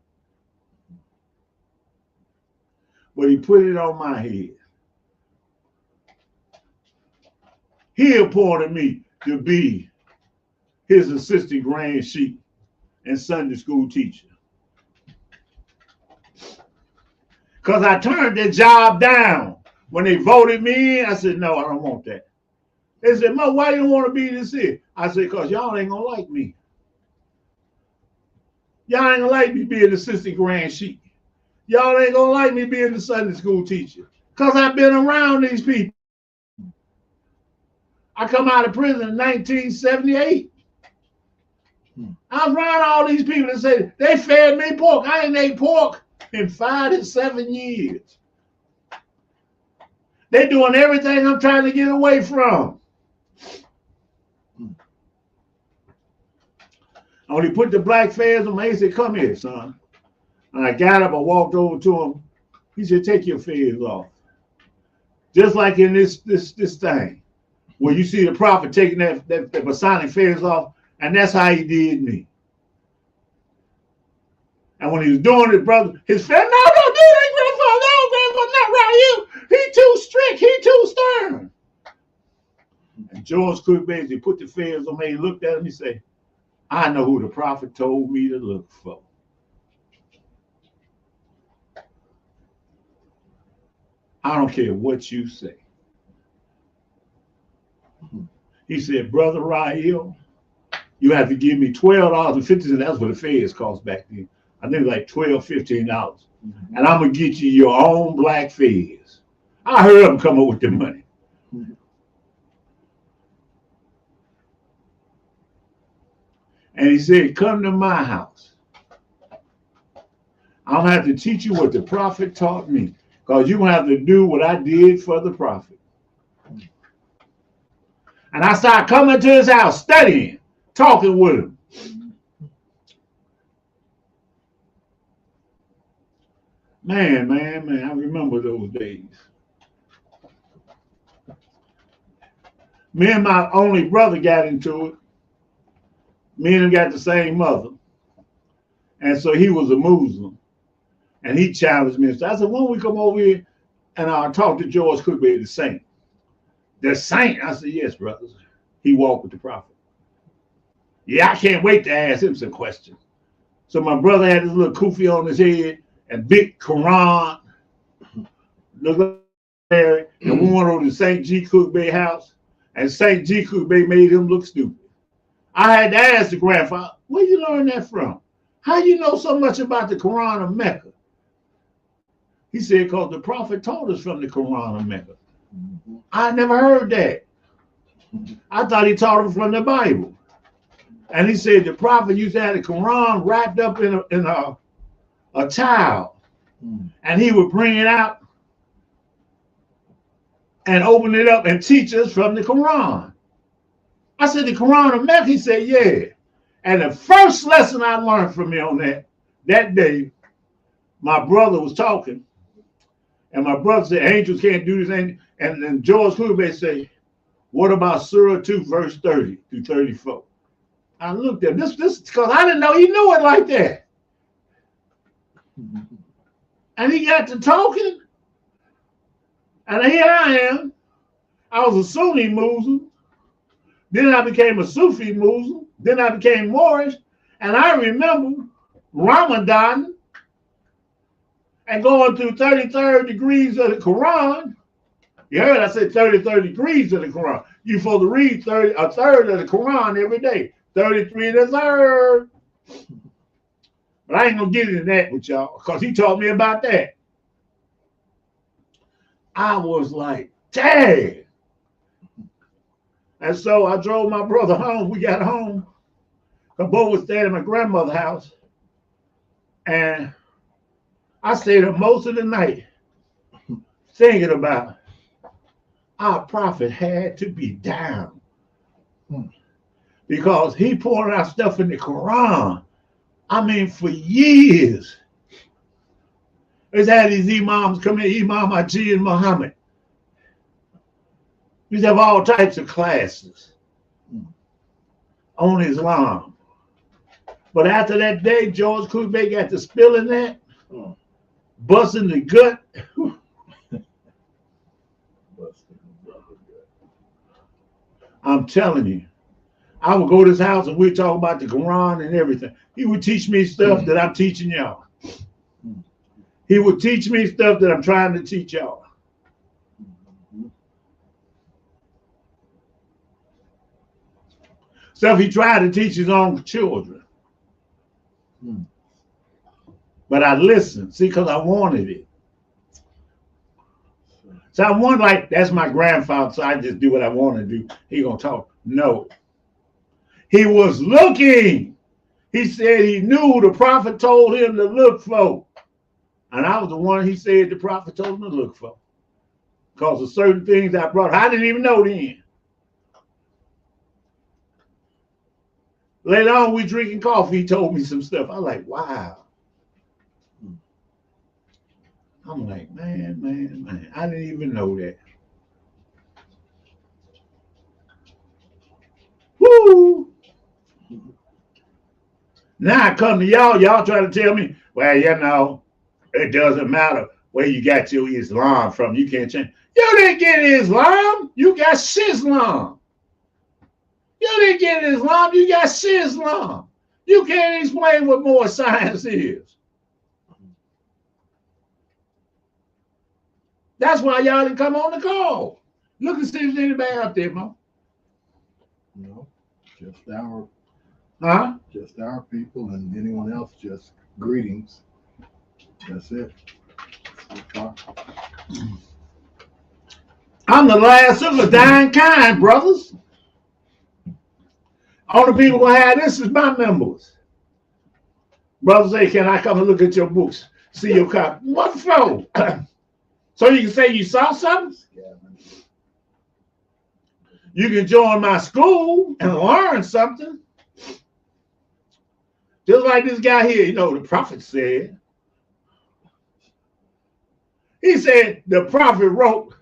But he put it on my head. He appointed me to be his assistant grand sheik and Sunday school teacher. Because I turned that job down. When they voted me in, I said, no, I don't want that. They said, Mo, why you don't want to be this here? I said, because y'all ain't going to like me. Y'all ain't going to like me being assistant grand sheik. Y'all ain't gonna like me being the Sunday school teacher. Because I've been around these people. I come out of prison in 1978. I was around all these people that say they fed me pork. I ain't ate pork in 5 to 7 years. They're doing everything I'm trying to get away from. And when he put the black fez on me, he said, come here, son. And I got up, I walked over to him. He said, take your fez off. Just like in this thing, where you see the prophet taking that Masonic fez off, and that's how he did me. And when he was doing it, brother, his friend, no, don't do that, grandfather. No, grandfather, not right you. He too strict, he too stern. And George Cook basically put the fez on me, he looked at him, he said, I know who the prophet told me to look for. I don't care what you say. He said, Brother Rael, you have to give me $12.50. That's what the fez cost back then. I think it was like $12, $15. And I'm going to get you your own black fez. I heard him come up with the money. And he said, come to my house. I'm going to have to teach you what the prophet taught me. Because you're going to have to do what I did for the prophet. And I started coming to his house, studying, talking with him. Man, I remember those days. Me and my only brother got into it. Me and him got the same mother. And so he was a Muslim. And he challenged me. So I said, when we come over here and I'll talk to George Cookby, the saint. The saint? I said, yes, brothers. He walked with the prophet. Yeah, I can't wait to ask him some questions. So my brother had this little kufi on his head and big Quran. Look there. And we went over to St. G. Cookby house. And St. G. Cookby made him look stupid. I had to ask the grandfather, where you learn that from? How you know so much about the Quran of Mecca? He said, because the prophet told us from the Quran of Mecca. I never heard that. I thought he taught us from the Bible. And he said the prophet used to have the Quran wrapped up in a towel. And he would bring it out and open it up and teach us from the Quran. I said, the Quran of Mecca? He said, yeah. And the first lesson I learned from him on that day, my brother was talking. And my brother said, angels can't do this. And then George Cookby said, what about Surah 2, verse 30 through 34? I looked at this because I didn't know he knew it like that. And he got to talking. And here I am. I was a Sunni Muslim. Then I became a Sufi Muslim. Then I became Moorish. And I remember Ramadan and going through 33rd degrees of the Quran. You heard I said 33rd degrees of the Quran. You're supposed to read a third of the Quran every day. 33 and a third. But I ain't going to get into that with y'all because he taught me about that. I was like, dang. And so I drove my brother home. We got home. Because both was staying at my grandmother's house. And I stayed up most of the night thinking about our prophet had to be down. Because he poured out stuff in the Quran. I mean, for years. He's had these imams come in, Imam Haji and Muhammad. We have all types of classes on Islam. But after that day, George Cookby got to spilling that, busting the gut. I'm telling you, I would go to his house and we'd talk about the Quran and everything. He would teach me stuff that I'm teaching y'all. He would teach me stuff that I'm trying to teach y'all. Stuff he tried to teach his own children. But I listened, see, because I wanted it. So I want like, that's my grandfather, so I just do what I want to do. He gonna talk. No. He was looking. He said he knew the prophet told him to look for. And I was the one he said the prophet told him to look for. Because of certain things I brought. I didn't even know then. Later on, we drinking coffee. He told me some stuff. I was like, wow. I'm like, man. I didn't even know that. Woo! Now I come to y'all. Y'all try to tell me, well, you know, it doesn't matter where you got your Islam from. You can't change. You didn't get Islam. You got Shizlam. You didn't get Islam. You got Shizlam. You can't explain what more science is. That's why y'all didn't come on the call. Look and see if there's anybody out there, Mo. No, just our people, and anyone else just greetings. That's it. I'm the last of the dying kind, brothers. Only people gonna have this is my members. Brothers say, can I come and look at your books? See your copy. What for? So you can say you saw something? You can join my school and learn something. Just like this guy here, you know, the prophet said. He said the prophet wrote,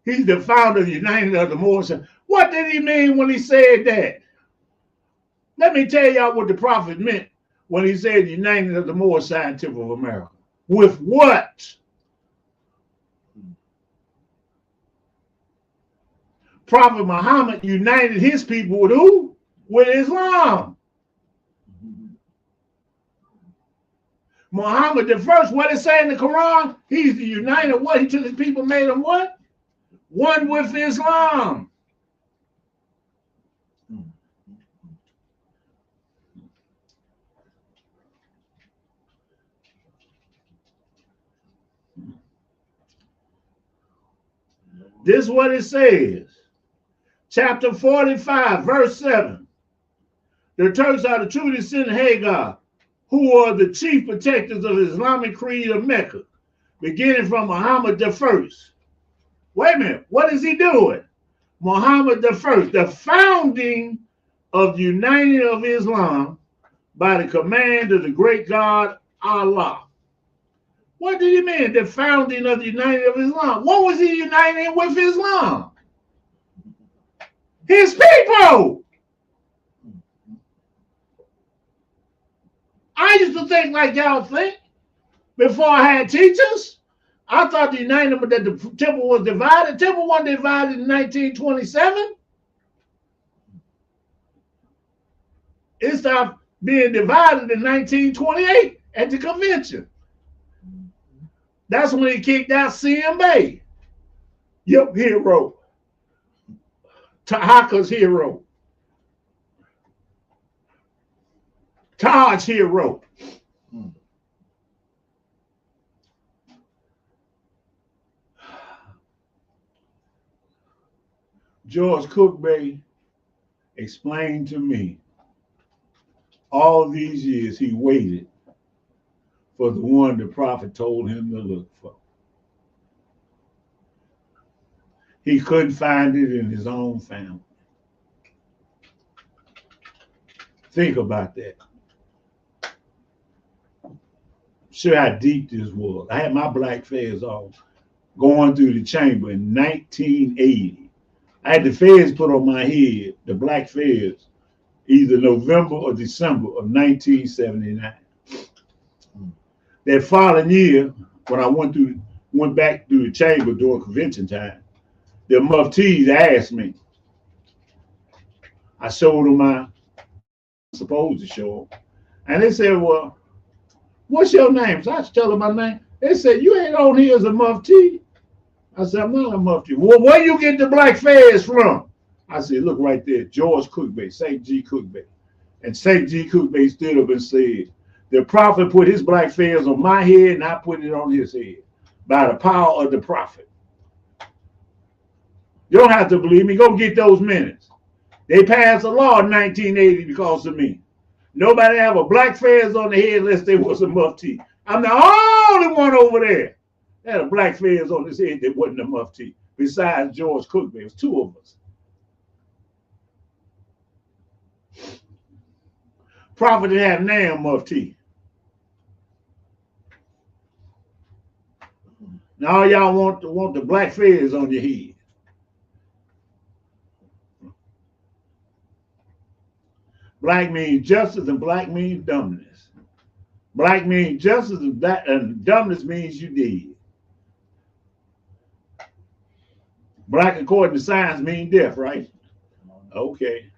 he's the founder of the United of the Moors. What did he mean when he said that? Let me tell y'all what the prophet meant when he said United of the Moors Scientific of America. With what? Prophet Muhammad united his people with who? With Islam. Muhammad the first, what it say in the Quran? He's the united what? He took his people, made them what? One with Islam. This is what it says. Chapter 45, verse 7. The Turks are the true descendants of Hagar, who are the chief protectors of the Islamic creed of Mecca, beginning from Muhammad the first. Wait a minute, what is he doing? Muhammad the first, the founding of the Uniting of Islam by the command of the great God Allah. What did he mean? The founding of the Uniting of Islam. What was he uniting with Islam? His people. I used to think like y'all think. Before I had teachers, I thought the United that the temple was divided. The temple wasn't divided in 1927. It stopped being divided in 1928 at the convention. That's when he kicked out CMA. Yep, hero. Tahaka's hero. Taj hero. George Cookbay explained to me all these years he waited for the one the prophet told him to look for. He couldn't find it in his own family. Think about that. Show how deep this was. I had my black fez on going through the chamber in 1980. I had the fez put on my head, the black fez, either November or December of 1979. That following year, when I went back through the chamber during convention time, the muftis asked me. I showed them I'm supposed to show them. And they said, well, what's your name? So I told them my name. They said, you ain't on here as a mufti. I said, I'm not a mufti. Well, where you get the black fez from? I said, look right there, George Cookbay, St. G. Cookbay. And St. G. Cookbay stood up and said, The prophet put his black feathers on my head, and I put it on his head by the power of the prophet. You don't have to believe me. Go get those minutes. They passed a law in 1980 because of me. Nobody have a black feathers on their head unless they was a mufti. I'm the only one over there that had a black feathers on his head that wasn't a mufti. Besides George Cook, there was two of us. Prophet didn't have name mufti. Now y'all want the black feathers on your head. Black means justice and black means dumbness. Black means justice and dumbness means you dead. Black according to science means death, right? Okay.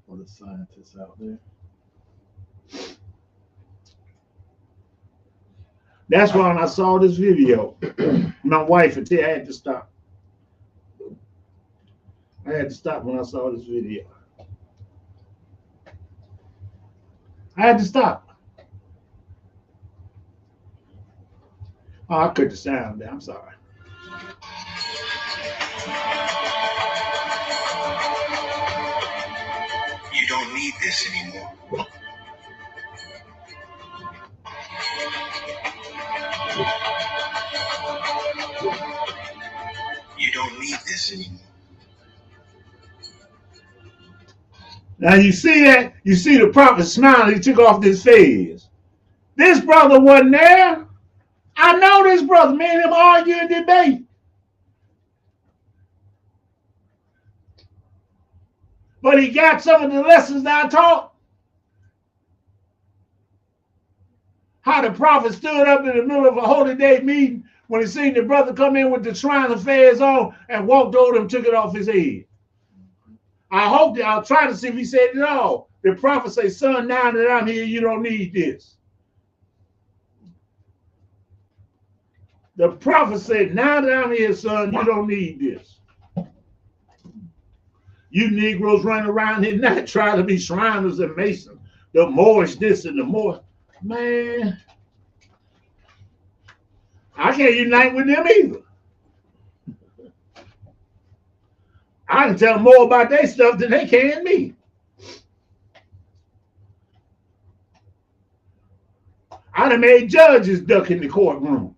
For the scientists out there. That's why when I saw this video, my wife would tell I had to stop. I had to stop when I saw this video. I had to stop. Oh, I cut the sound down. I'm sorry. You don't need this anymore. You don't need this anymore. Now you see that? You see the prophet smiling. He took off his fez. This brother wasn't there. I know this brother. Me and him argue and debate. But he got some of the lessons that I taught. How the prophet stood up in the middle of a holy day meeting when he seen the brother come in with the shrine of fez on and walked over and took it off his head. I'll try to see if he said it all. The prophet say, son, now that I'm here, you don't need this. The prophet said, now that I'm here, son, you don't need this. You Negroes running around here not trying to be Shriners and Masons. The Moorish this and the Moorish. Man, I can't unite with them either. I can tell them more about their stuff than they can me. I done made judges duck in the courtroom.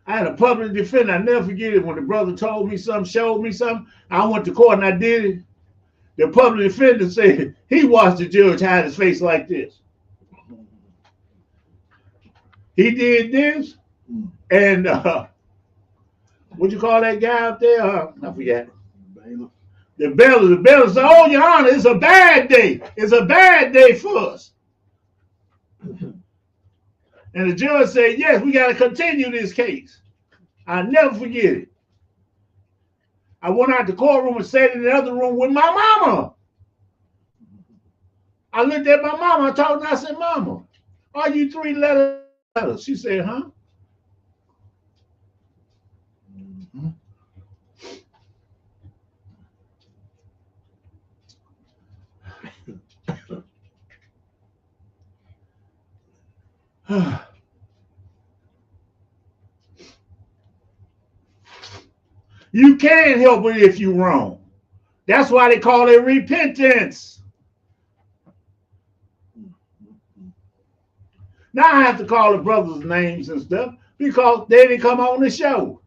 I had a public defender. I never forget it when the brother told me something, showed me something. I went to court and I did it. The public defender said he watched the judge hide his face like this. He did this, and what you call that guy up there? I forget. The bailiff said, oh, Your Honor, it's a bad day. It's a bad day for us. And the judge said, yes, we got to continue this case. I'll never forget it. I went out the courtroom and sat in the other room with my mama. I looked at my mama. I told her, I said, Mama, are you 3 letters? She said, huh? You can't help it if you're wrong. That's why they call it repentance. Now I have to call the brothers' names and stuff because they didn't come on the show.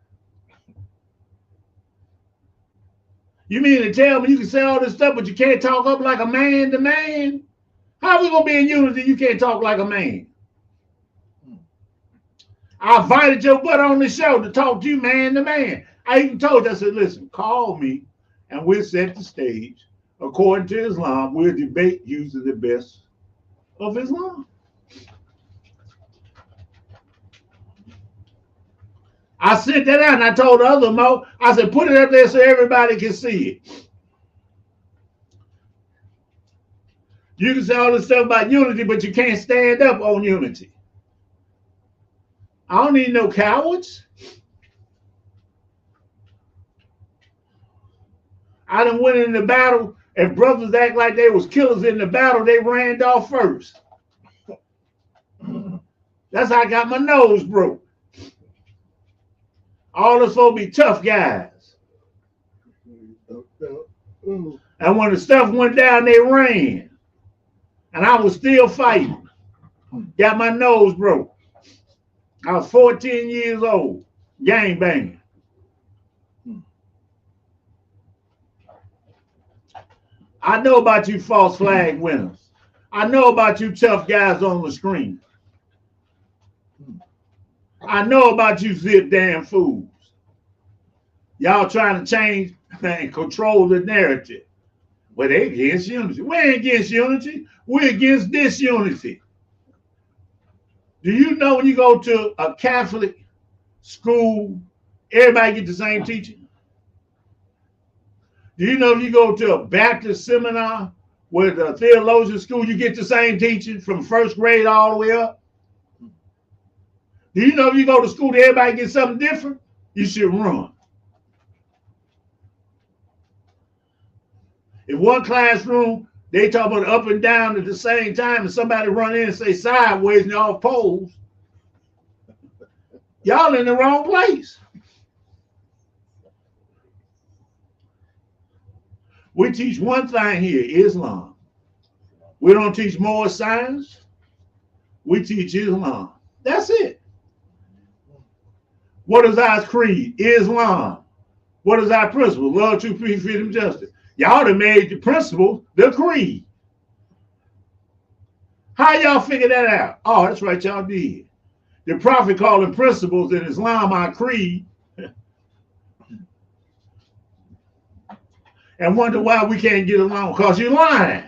You mean to tell me you can say all this stuff, but you can't talk up like a man to man? How are we going to be in unity if you can't talk like a man? I invited your butt on the show to talk to you man to man. I even told you, I said, listen, call me and we'll set the stage. According to Islam, we'll debate using the best of Islam. I sent that out and I told the other Mo, I said, put it up there so everybody can see it. You can say all this stuff about unity, but you can't stand up on unity. I don't need no cowards. I done went in the battle. If brothers act like they was killers in the battle, they ran off first. That's how I got my nose broke. All us folks be tough guys. And when the stuff went down, they ran. And I was still fighting. Got my nose broke. I was 14 years old, gang banging. I know about you false flag winners. I know about you tough guys on the screen. I know about you zip damn fools. Y'all trying to change and control the narrative. Well, they against unity. We ain't against unity. We're against disunity. Do you know when you go to a Catholic school, everybody get the same teaching? Do you know if you go to a Baptist seminar with a theologian school, you get the same teaching from first grade all the way up? Do you know if you go to school, everybody gets something different? You should run. In one classroom, they talk about up and down at the same time, and somebody run in and say sideways and y'all pose. Y'all in the wrong place. We teach one thing here, Islam. We don't teach more science. We teach Islam. That's it. What is our creed? Islam. What is our principle? Love, truth, peace, freedom, justice. Y'all done made the principle the creed. How y'all figure that out? Oh, that's right, y'all did. The prophet called them principles in Islam our creed. And wonder why we can't get along, because you're lying.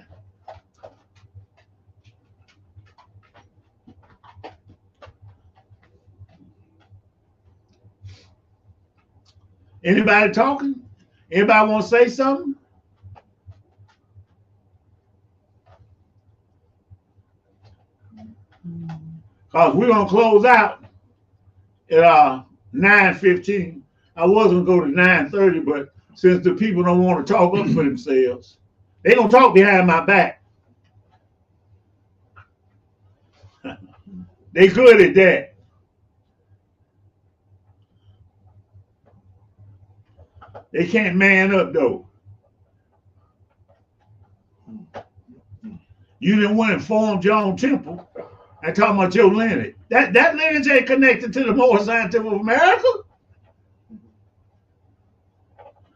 Anybody talking? Anybody want to say something? Because we're going to close out at 9:15. I was going to go to 9:30, but since the people don't want to talk up for themselves, they don't talk behind my back. They good at that. They can't man up, though. You didn't went and formed your own temple and talking about your lineage. That lineage ain't connected to the Moorish Temple of America.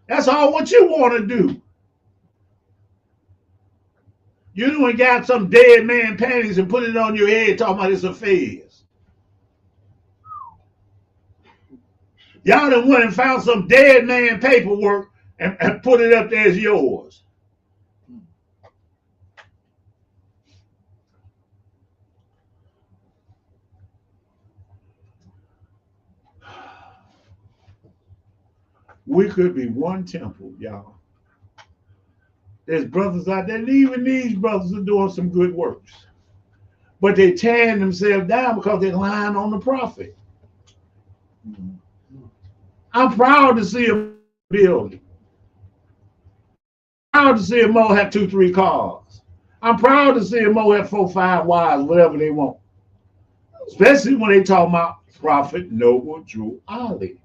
That's all what you want to do. You done got some dead man panties and put it on your head talking about it's affairs. Y'all done went and found some dead man paperwork and put it up there as yours. We could be one temple, y'all. There's brothers out there, and even these brothers are doing some good works. But they tearing themselves down because they're lying on the prophet. I'm proud to see a building. I'm proud to see them all have 2-3 cars. I'm proud to see them all have 4-5 wives, whatever they want. Especially when they talk about Prophet Noble Drew Ali.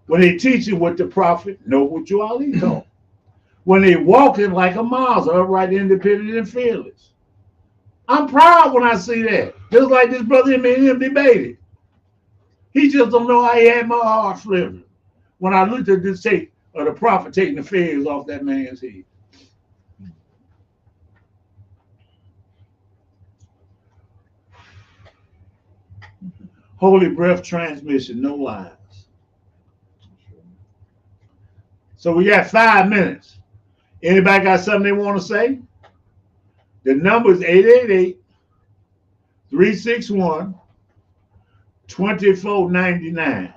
When they teaching what the Prophet Noble Drew Ali taught. When they walking like a Mazda, upright, independent, and fearless. I'm proud when I see that. Just like this brother and him debated. He just don't know how he had my heart flipping when I looked at this tape of the prophet taking the feathers off that man's head. Holy breath transmission, no lies. So we got 5 minutes. Anybody got something they want to say? The number is 888-361-2499.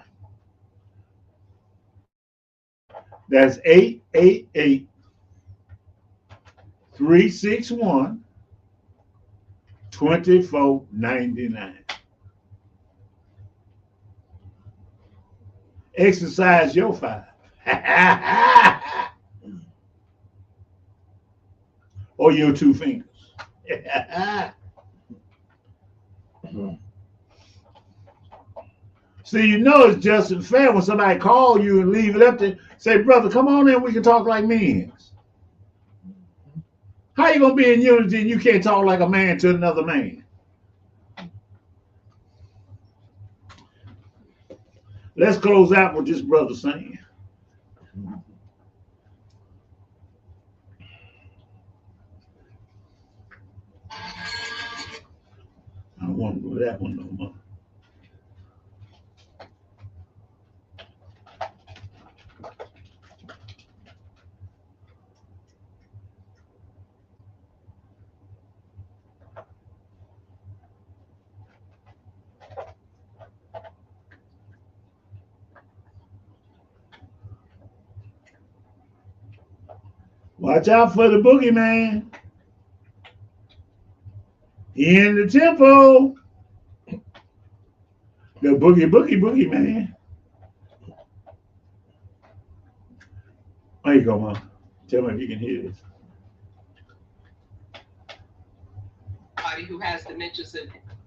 That's 888-361-2499. Exercise your 5. or your 2 fingers. See, you know it's just and fair when somebody call you and leave it up to say, brother, come on in, we can talk like men. How you gonna be in unity and you can't talk like a man to another man? Let's close out with this brother saying. I don't want to do that one no more. Watch out for the boogeyman. He in the temple. The boogie man. There you go, Mom. Tell me if you can hear this. Who has dementia.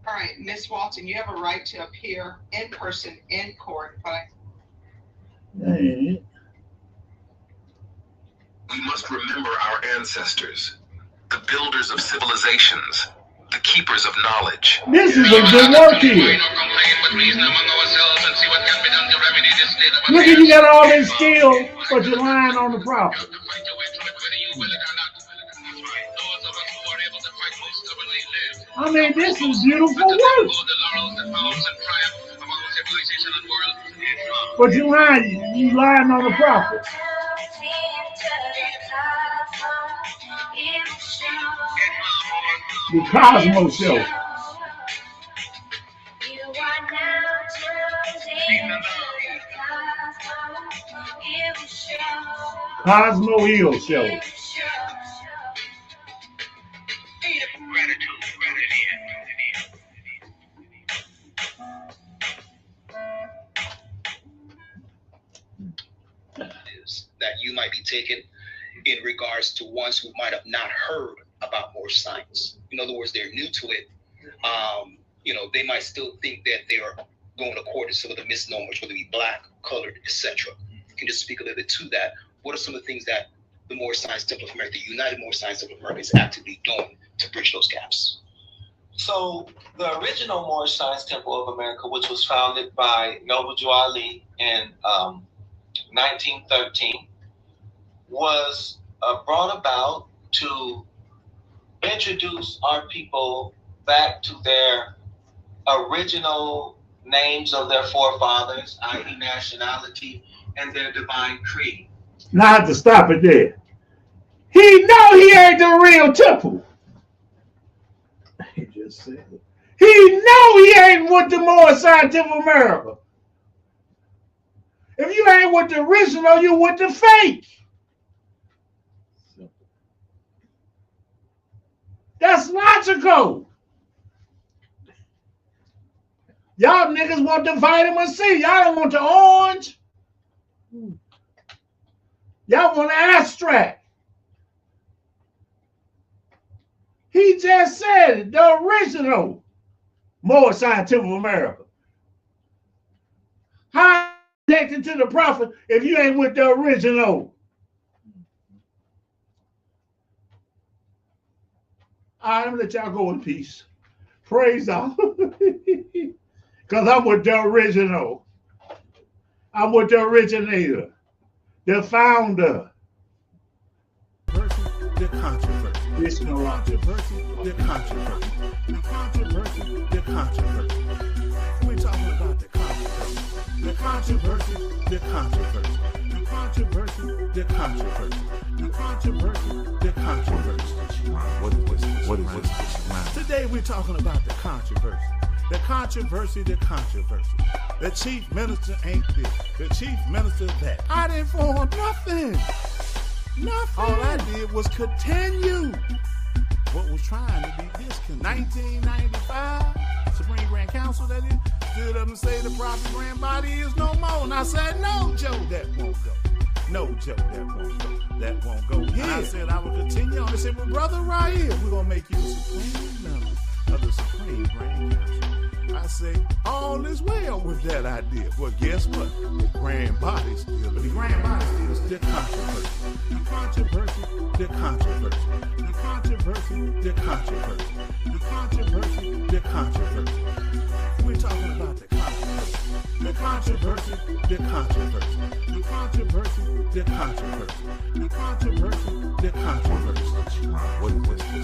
All right, Miss Walton, you have a right to appear in person in court, but we must remember our ancestors, the builders of civilizations, the keepers of knowledge. This is a good work here. Look at you got all this skill, but you're lying on the prophet. I mean, this is beautiful work. But you lying on the prophet. The Cosmos Show. Cosmo Hill Show. That you might be taken in regards to ones who might have not heard about Moorish science. In other words, they're new to it. They might still think that they are going according to some of the misnomers, whether it be black, colored, etc. Can you just speak a little bit to that? What are some of the things that the Moorish Science Temple of America, the United Moorish Science Temple of America, is actively doing to bridge those gaps? So the original Moorish Science Temple of America, which was founded by Noble Jew Ali in 1913, was brought about to introduce our people back to their original names of their forefathers, i.e. nationality, and their divine creed. Now I have to stop it there. He know he ain't the real temple. He just said it. He know he ain't with the Moorish Science Temple of America. If you ain't with the original, you with the fake. That's logical. Y'all niggas want the vitamin C. Y'all don't want the orange. Y'all want the abstract. He just said it, the original Moorish Science Temple of America. How connected to the prophet if you ain't with the original? All right, I'm gonna let y'all go in peace. Praise God. Because I'm with the original. I'm with the originator, the founder. The controversy. It's no Controversy, the controversy. The controversy, the controversy. We're talking about the controversy. The controversy, the controversy. The controversy, the controversy. The controversy, the controversy. What is this? Today we're talking about the controversy. The controversy, the controversy. The chief minister ain't this. The chief minister that. I didn't form nothing. Nothing. All I did was continue what was trying to be discontinued. 1995, Supreme Grand Council that is, stood up and say the prophet grand body is no more. And I said, no, Joe, that won't go. No, Joe, that won't go. That won't go. Yeah. I said I would continue on. I said, well, brother, right here, we're gonna make you a supreme member of the Supreme Grand Council. I say, all is well with that idea. Well, guess what? The grand body still. The grand body still is the controversy. The controversy. The controversy. The controversy. The controversy. The controversy. The controversy. We're talking about the controversy. The controversy. The controversy. The controversy. The controversy. The controversy. The controversy.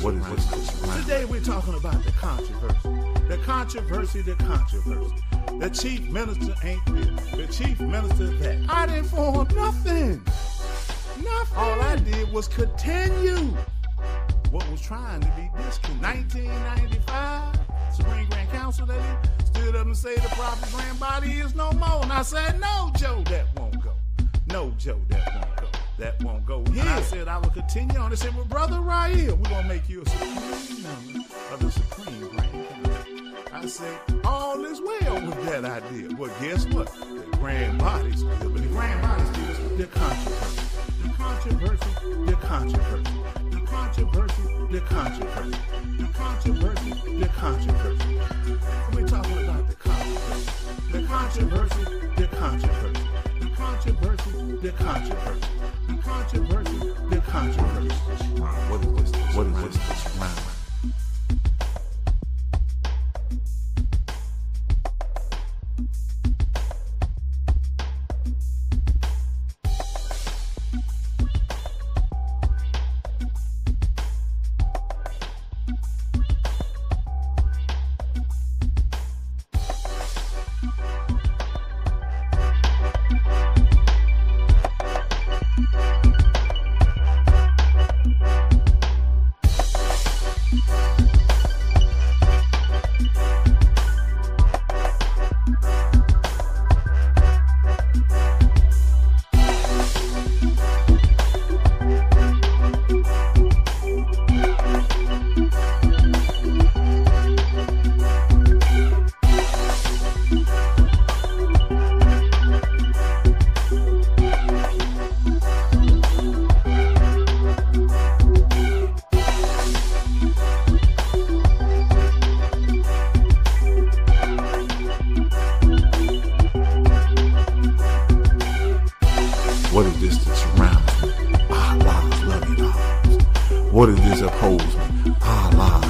What is this? Today we're talking about the controversy. The controversy, the controversy. The chief minister ain't this. The chief minister that. I didn't form nothing. Nothing. All I did was continue what was trying to be discontinued. 1995, Supreme Grand Council, they stood up and say the proper grand body is no more. And I said, no, Joe, that won't go. No, Joe, that won't go. That won't go. Yeah. And I said I would continue on. They said, well, brother, right here, we're going to make you a supreme member of the Supreme Grand Council. I said, all is well with that idea. Well, guess what? The grand body still, but the grand body still is the controversy. The controversy, the controversy. The controversy, the controversy. The controversy, the controversy. We're talking about the controversy. The controversy, the controversy. The controversy, the controversy. The controversy, the controversy. What is this round? What is this that surrounds me? Allah's loving arms. What is this upholds me? Allah